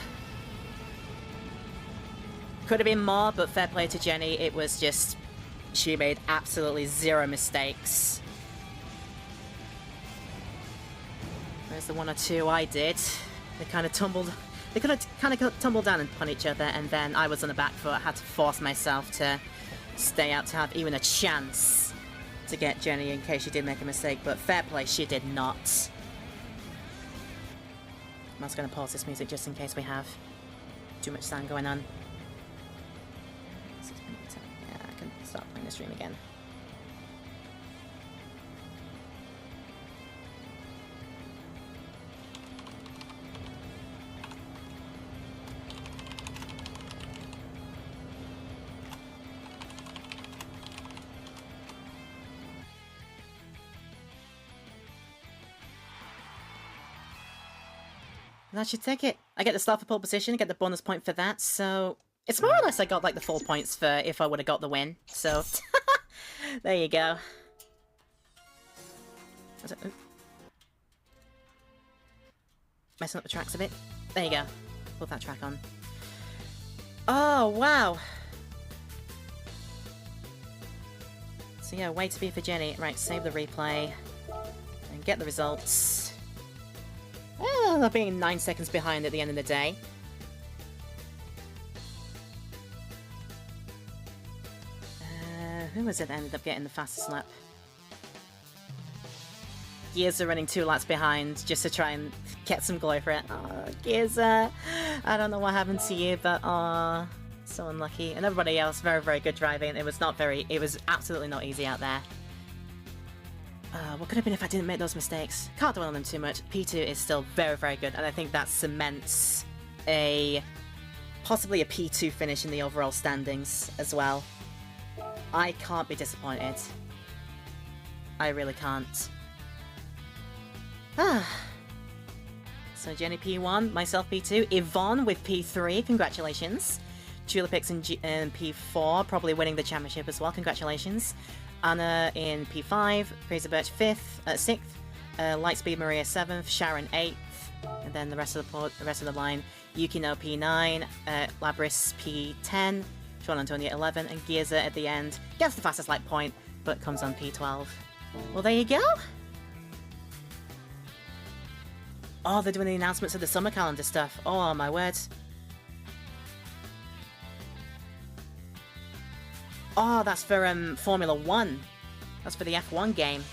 Could have been more, but fair play to Jenny. It was just... she made absolutely zero mistakes. There's the one or two I did. They kind of tumbled... they could have kind of tumbled down upon each other, and then I was on the back foot. I had to force myself to stay out to have even a chance to get Jenny in case she did make a mistake, but fair play, she did not. I'm also going to pause this music just in case we have too much sound going on. 6 minutes. Yeah, I can start playing the stream again. That should take it. I get the start for pole position, get the bonus point for that, so... it's more or less I got like the full points for if I would have got the win, so... there you go. Messing up the tracks a bit. There you go. Put that track on. Oh, wow! So yeah, way to be for Jenny. Right, save the replay. And get the results. Well, being 9 seconds behind at the end of the day. Who was it that ended up getting the fastest lap? Gears are running 2 laps behind just to try and get some glow for it. Oh, Gears, I don't know what happened to you, but so unlucky. And everybody else, very, very good driving. It was absolutely not easy out there. What could have been if I didn't make those mistakes? Can't dwell on them too much. P2 is still very, very good, and I think that cements a possibly a P2 finish in the overall standings as well. I can't be disappointed. I really can't. So Jenny P1, myself P2, Yvonne with P3, congratulations. Tulipix in P4, probably winning the championship as well, congratulations. Anna in P5, Fraser Birch 6th, Lightspeed Maria 7th, Sharon 8th, and then the rest of the line, Yukino P9, Labris P10, Sean Antonio 11, and Gearza at the end gets the fastest light point, but comes on P12. Well, there you go. Oh, they're doing the announcements of the summer calendar stuff. Oh, my word. Oh, that's for Formula 1. That's for the F1 game.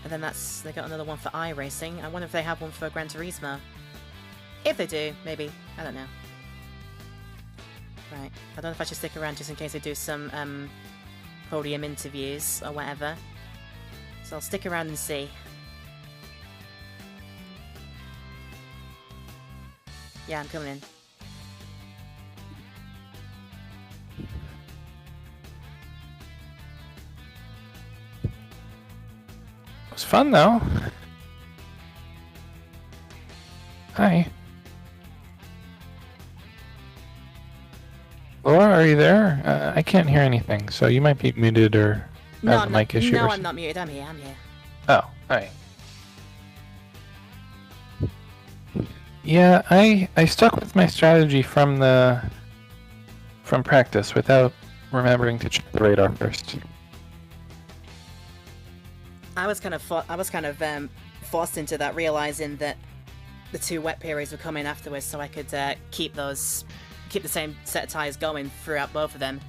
And then they got another one for iRacing. I wonder if they have one for Gran Turismo. If they do, maybe. I don't know. Right. I don't know if I should stick around just in case they do some podium interviews or whatever. So I'll stick around and see. Yeah, I'm coming in. It was fun, though. Hi. Laura, are you there? I can't hear anything, so you might be muted or have a mic issue. No, I'm not muted. I'm here. Oh, hi. Yeah, I stuck with my strategy from practice without remembering to check the radar first. I was kind of forced into that, realizing that the 2 wet periods were coming afterwards, so I could keep the same set of tyres going throughout both of them,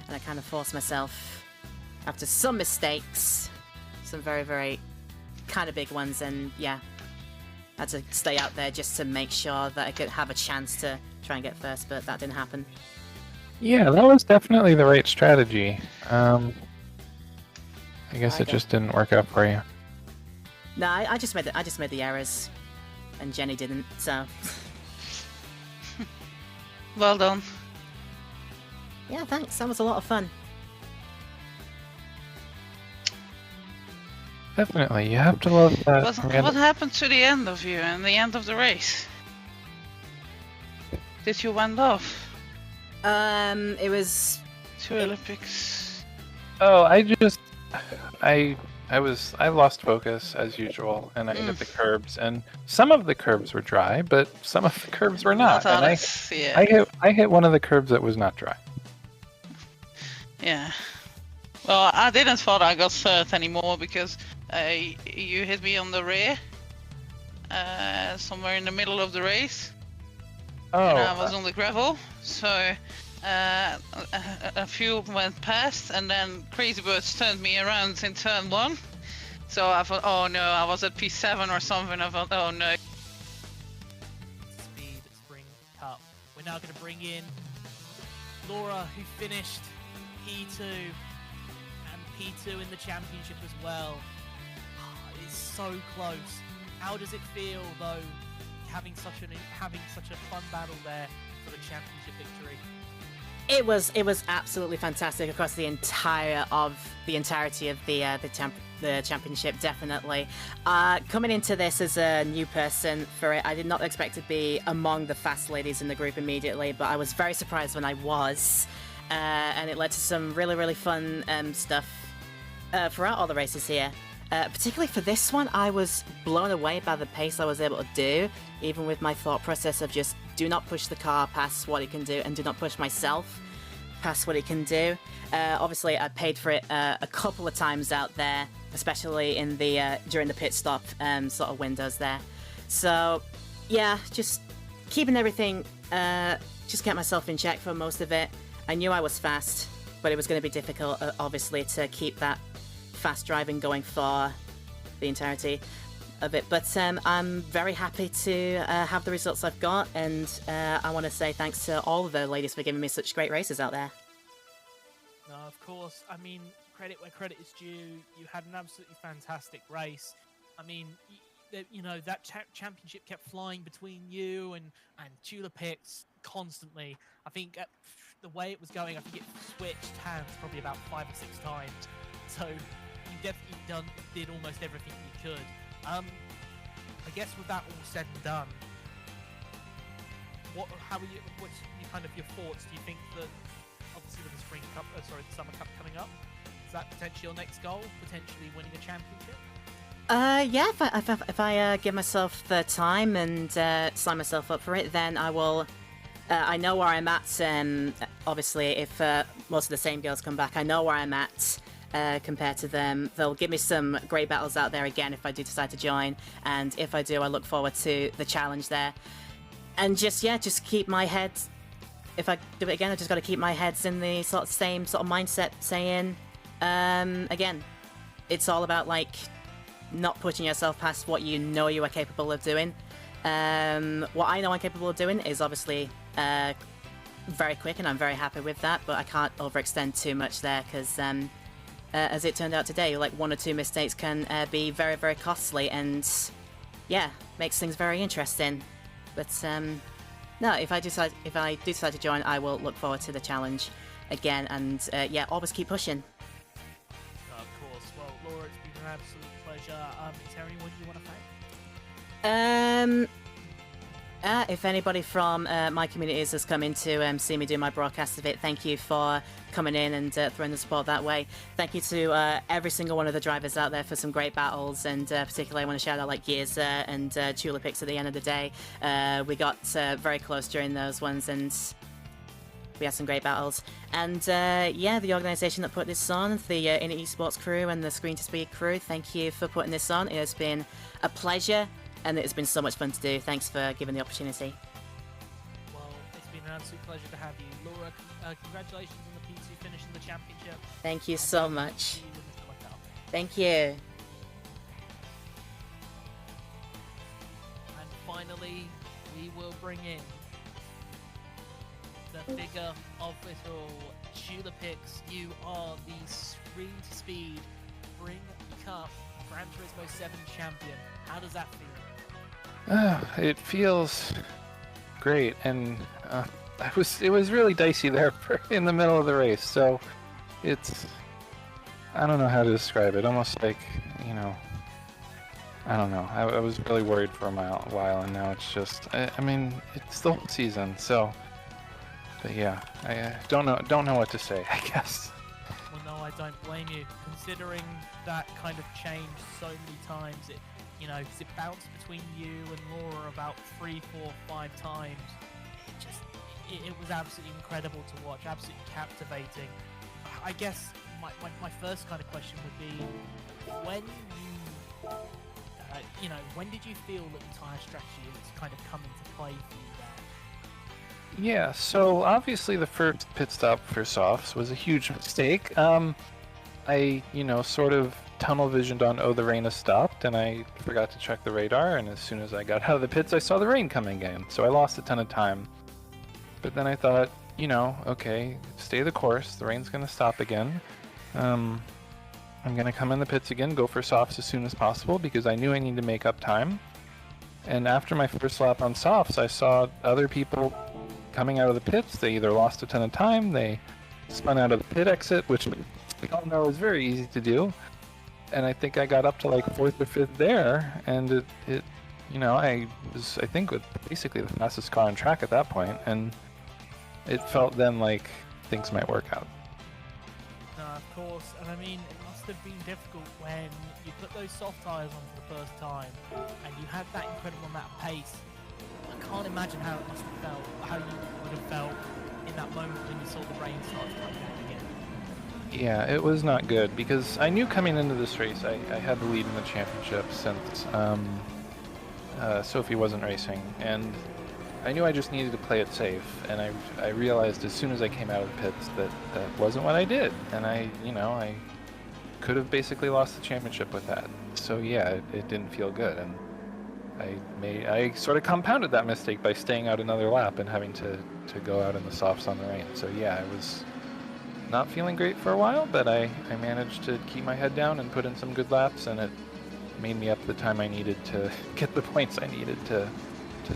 and I kind of forced myself after some mistakes, some very, very kind of big ones, and yeah, I had to stay out there just to make sure that I could have a chance to try and get first, but that didn't happen. Yeah, that was definitely the right strategy. I guess it just didn't work out for you. No, I just made the errors, and Jenny didn't. So, well done. Yeah, thanks. That was a lot of fun. Definitely, you have to love that. What happened to the end of you and the end of the race? Did you went off? It was 2 Olympics. Oh, I lost focus as usual, and I hit the curbs, and some of the curbs were dry, but some of the curbs were not. And I hit one of the curbs that was not dry. Yeah. Well, I didn't thought I got third anymore because you hit me on the rear, somewhere in the middle of the race. Oh. And I was on the gravel, so a few went past, and then Crazy Birds turned me around in turn 1. So I thought, oh no, I was at P7 or something. I thought, oh no. Speed Spring Cup. We're now going to bring in Laura, who finished P2 and P2 in the championship as well. It's so close. How does it feel though, having such a fun battle there for the championship victory? It was absolutely fantastic across the entirety of the championship. Definitely, coming into this as a new person for it, I did not expect to be among the fast ladies in the group immediately, but I was very surprised when I was, and it led to some really fun stuff throughout all the races here. Particularly for this one, I was blown away by the pace I was able to do, even with my thought process of just do not push the car past what it can do and do not push myself past what it can do. Obviously, I paid for it a couple of times out there, especially in the during the pit stop sort of windows there. So, yeah, just keeping everything, just get myself in check for most of it. I knew I was fast, but it was going to be difficult, obviously, to keep that fast driving going for the entirety of it, but I'm very happy to have the results I've got, and I want to say thanks to all of the ladies for giving me such great races out there. No, of course. I mean, credit where credit is due. You had an absolutely fantastic race. I mean, you know, that championship kept flying between you and Tulipix constantly. I think the way it was going, I think it switched hands probably about 5 or 6 times. So you definitely did almost everything you could. I guess with that all said and done, what's kind of your thoughts? Do you think that obviously with the Summer Cup coming up, is that potentially your next goal? Potentially winning a championship? Yeah, if I give myself the time and sign myself up for it, then I will. I know where I'm at. Obviously, if most of the same girls come back, I know where I'm at compared to them. They'll give me some great battles out there again if I do decide to join, and if I do, I look forward to the challenge there. And just keep my head. If I do it again, I just got to keep my heads in the same sort of mindset, saying, again, it's all about like not pushing yourself past what you know you are capable of doing. What I know I'm capable of doing is obviously very quick, and I'm very happy with that, but I can't overextend too much there because as it turned out today, like 1 or 2 mistakes can be very, very costly, and yeah, makes things very interesting. But no, if I do decide to join, I will look forward to the challenge again, and yeah, always keep pushing. Of course. Well, Laura, it's been an absolute pleasure. Is there anyone you want to thank? If anybody from my communities has come in to see me do my broadcast of it, thank you for coming in and throwing the support that way. Thank you to every single one of the drivers out there for some great battles, and particularly I want to shout out like Gears and Tulipix at the end of the day. We got very close during those ones, and we had some great battles. And yeah, the organisation that put this on, the Inner Esports crew and the ScreenToSpeed crew, thank you for putting this on. It has been a pleasure, and it's been so much fun to do. Thanks for giving the opportunity. Well, it's been an absolute pleasure to have you. Laura, congratulations on the P2 finish in the championship. Thank you so much. Thank you. And finally, we will bring in the figure of it all. Tulipix, you are the ScreenToSpeed Spring Cup Gran Turismo 7 champion. How does that feel? It feels great, and it was really dicey there in the middle of the race. So I don't know how to describe it. Almost like, you know, I don't know. I was really worried for a while, and now it's just. I mean, it's the whole season, so. But yeah, I don't know what to say, I guess. Well, no, I don't blame you. Considering that kind of changed so many times, it bounced between you and Laura about 3, 4, 5 times. It was absolutely incredible to watch, absolutely captivating. I guess my first kind of question would be, when did you feel that the tyre strategy was kind of coming to play for you there? Yeah, so obviously the first pit stop for softs was a huge mistake. I, sort of tunnel visioned on, the rain has stopped, and I forgot to check the radar, and as soon as I got out of the pits, I saw the rain coming in, so I lost a ton of time. But then I thought, okay, stay the course, the rain's going to stop again. I'm going to come in the pits again, go for softs as soon as possible, because I knew I needed to make up time. And after my first lap on softs, I saw other people coming out of the pits. They either lost a ton of time, they spun out of the pit exit, which we all know is very easy to do. And I think I got up to like 4th or 5th there, and I was, I think, with basically the fastest car on track at that point, and it felt then like things might work out. No, of course, and I mean, it must have been difficult when you put those soft tyres on for the first time, and you had that incredible amount of pace. I can't imagine how it must have felt, how you would have felt in that moment when you saw the rain start coming down again. Yeah, it was not good, because I knew coming into this race I had the lead in the championship since Sophie wasn't racing, and I knew I just needed to play it safe, and I realized as soon as I came out of the pits that wasn't what I did, and I could have basically lost the championship with that. So yeah, it didn't feel good, and I sort of compounded that mistake by staying out another lap and having to go out in the softs on the rain. So yeah, I was not feeling great for a while, but I managed to keep my head down and put in some good laps, and it made me up the time I needed to get the points I needed to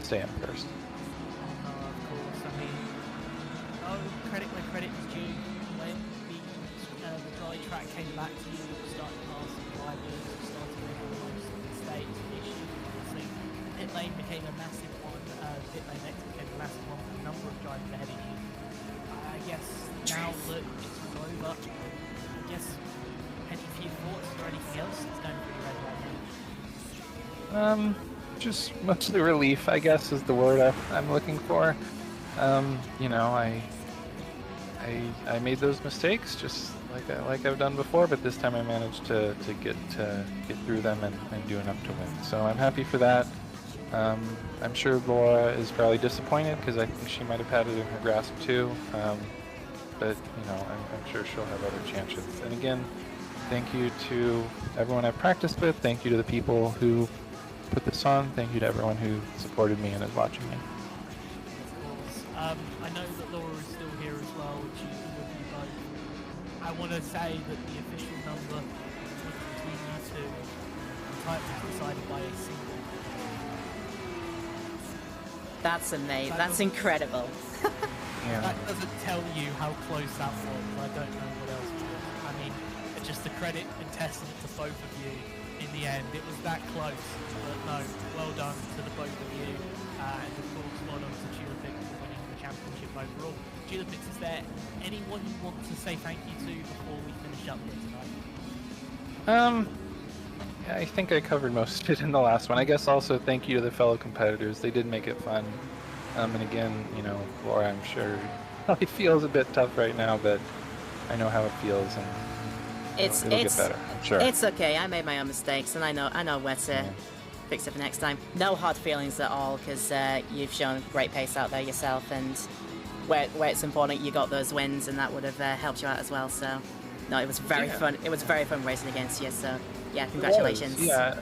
stay in first. Of course, I mean, credit where credit is due. When the dry track came back to you, you started passing drivers, you started making most mistakes and issues. So pit lane became a massive one, pit lane exit became a massive one for a number of drivers ahead of you. I guess now that it's all over, I guess any few thoughts or anything else that's going through your head right now? Just mostly relief, I guess, is the word I'm looking for. You know, I made those mistakes just like I've done before, but this time I managed to get through them and do enough to win. So I'm happy for that. I'm sure Laura is probably disappointed because I think she might have had it in her grasp too. But you know, I'm sure she'll have other chances. And again, thank you to everyone I've practiced with. Thank you to the people who put this on. Thank you to everyone who supported me and is watching me. Of course. I know that Laura is still here as well, which you with you both. I want to say that the official number was between you two. The type was decided by a single. That's amazing. That's incredible. Yeah. That doesn't tell you how close that was. I don't know what else to do. I mean, it's just a credit and testament to both of you. In the end, it was that close. But no, well done to the both of you. And of course, well done to Julipix for winning the championship overall. Julipix, is there anyone you want to say thank you to before we finish up here tonight? I think I covered most of it in the last one. I guess also thank you to the fellow competitors. They did make it fun. And again, you know, Laura, I'm sure probably feels a bit tough right now, but I know how it feels, and it'll get better. I'm sure. It's okay. I made my own mistakes, and I know where to fix it for next time. No hard feelings at all, because you've shown great pace out there yourself, and where it's important, you got those wins, and that would have helped you out as well. So, no, it was very fun. It was very fun racing against you. So, yeah, congratulations. Yeah,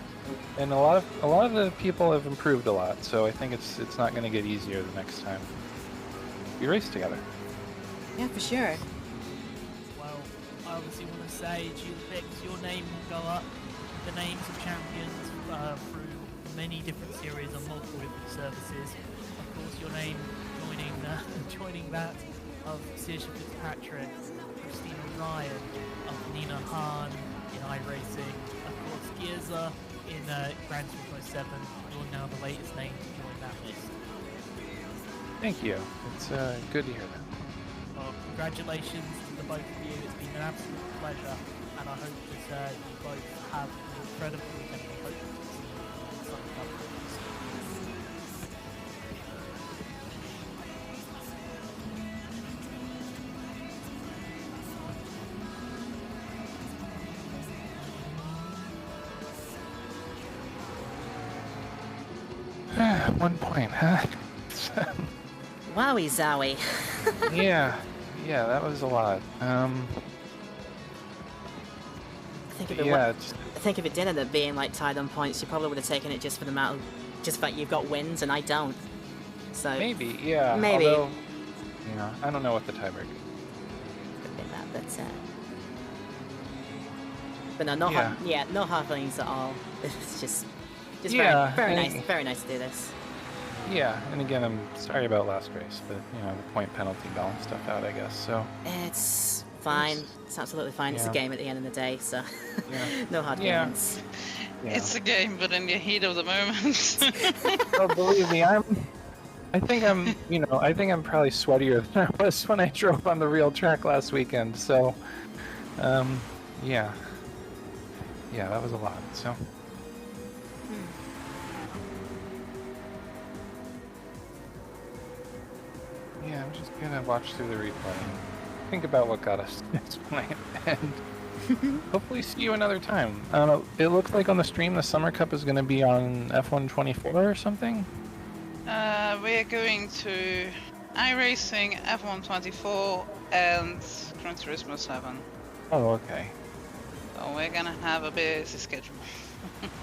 and a lot of the people have improved a lot. So I think it's not going to get easier the next time we race together. Yeah, for sure. Well, I obviously want to say, Julipix, your name will go up. The names of champions through many different series on multiple different services. Of course, your name joining that of Saoirse Fitzpatrick, Christina Ryan, of Nina Hahn in iRacing, of course Giza in Gran Turismo 7. You're now the latest name to join that list. Thank you. It's good to hear that. Well, congratulations to the both of you. It's been an absolute pleasure, and I hope that you both have an incredible weekend. I hope to see you in something up. One point, huh? Wowie zowie. yeah, that was a lot. Think if it did end up being like tied on points, you probably would have taken it just for the amount of, just that you've got wins and I don't. So maybe, yeah. Maybe. Although, you know, I don't know what the tiebreaker is. Could be that, but no, no hard feelings at all. It's just very nice to do this. Yeah, and again, I'm sorry about last race, but you know, the point penalty balanced stuff out, I guess. So it's fine. It's absolutely fine. It's a game at the end of the day, so no hard feelings. Yeah. It's a game, but in the heat of the moment. Well, believe me, I think I'm probably sweatier than I was when I drove on the real track last weekend. So, yeah, that was a lot. So. Yeah, I'm just gonna watch through the replay, think about what got us to this point, and hopefully see you another time. I don't know, it looks like on the stream the Summer Cup is gonna be on F124 or something? We're going to iRacing, F124, and Gran Turismo 7. Oh, okay. So we're gonna have a busy schedule.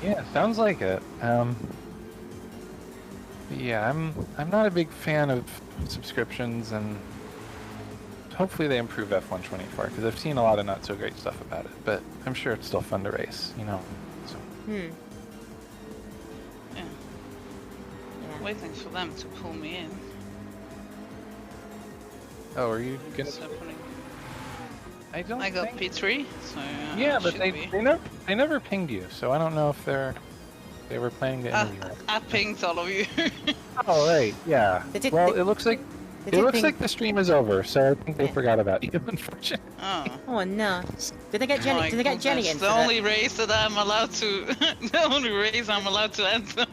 Yeah, sounds like it. Yeah, I'm not a big fan of subscriptions, and hopefully they improve F124 because I've seen a lot of not so great stuff about it. But I'm sure it's still fun to race, you know. So. waiting for them to pull me in. Oh, are you gonna? What's happening? I don't. I got think... P3, so yeah, but should they never pinged you, so I don't know if they were planning to interview. I pinged all of you. Oh right, yeah. Well, it looks like the stream is over, so I think they forgot about you, unfortunately. Oh no! Did they get Jenny? Did they get Jenny in? The only race that I'm allowed to, the only race I'm allowed to enter.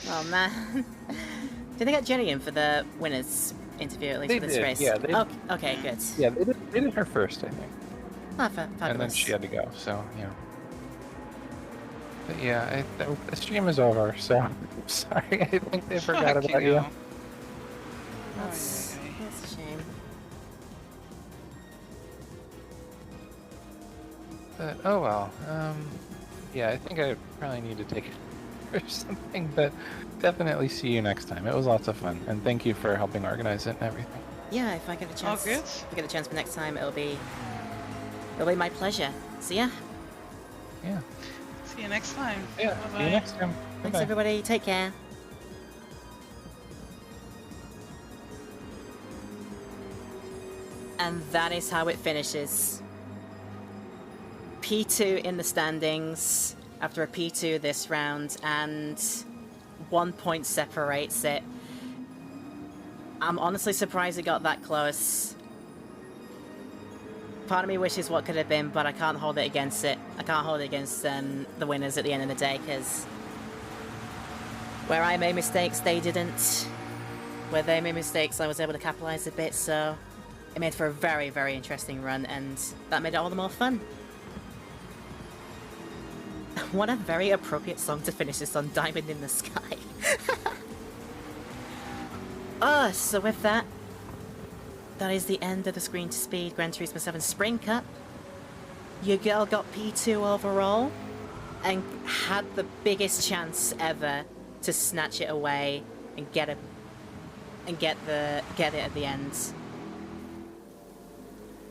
Oh man! Did they get Jenny in for the winners interview at least for this race? Yeah. Okay, good. Yeah, they did her first, I think. Oh, fabulous. And then she had to go, so yeah. But yeah, the stream is over, so I'm sorry. I think they forgot about you. That's a shame. But oh well. Yeah, I think I probably need to take it or something. But definitely see you next time. It was lots of fun, and thank you for helping organize it and everything. Yeah, if I get a chance, good. if I get a chance for next time, it'll be my pleasure. See ya. Yeah. See you next time. Yeah. Bye-bye. See you next time. Thanks, Bye-bye. everybody. Take care. And that is how it finishes. P2 in the standings after a P2 this round, and 1 point separates it. I'm honestly surprised it got that close. Part of me wishes what could have been, but I can't hold it against it. I can't hold it against the winners at the end of the day, because where I made mistakes, they didn't. Where they made mistakes, I was able to capitalize a bit, so it made for a very, very interesting run, and that made it all the more fun. What a very appropriate song to finish this on, Diamond in the Sky. So with that, that is the end of the ScreenToSpeed Gran Turismo 7 Spring Cup. Your girl got P2 overall, and had the biggest chance ever to snatch it away and get it at the end.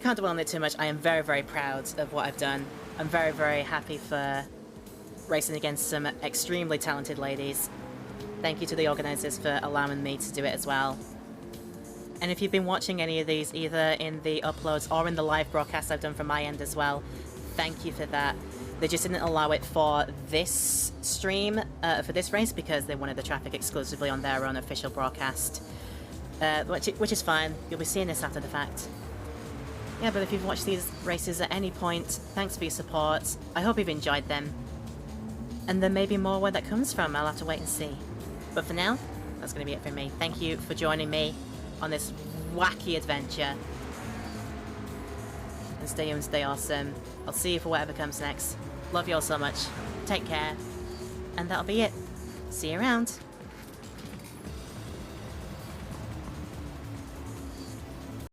Can't dwell on it too much. I am very, very proud of what I've done. I'm very, very happy for racing against some extremely talented ladies. Thank you to the organisers for allowing me to do it as well. And if you've been watching any of these, either in the uploads or in the live broadcast I've done from my end as well, thank you for that. They just didn't allow it for this stream, for this race, because they wanted the traffic exclusively on their own official broadcast. Which is fine. You'll be seeing this after the fact. Yeah, but if you've watched these races at any point, thanks for your support. I hope you've enjoyed them. And there may be more where that comes from. I'll have to wait and see. But for now, that's going to be it for me. Thank you for joining me on this wacky adventure. And stay tuned, stay awesome. I'll see you for whatever comes next. Love you all so much. Take care. And that'll be it. See you around.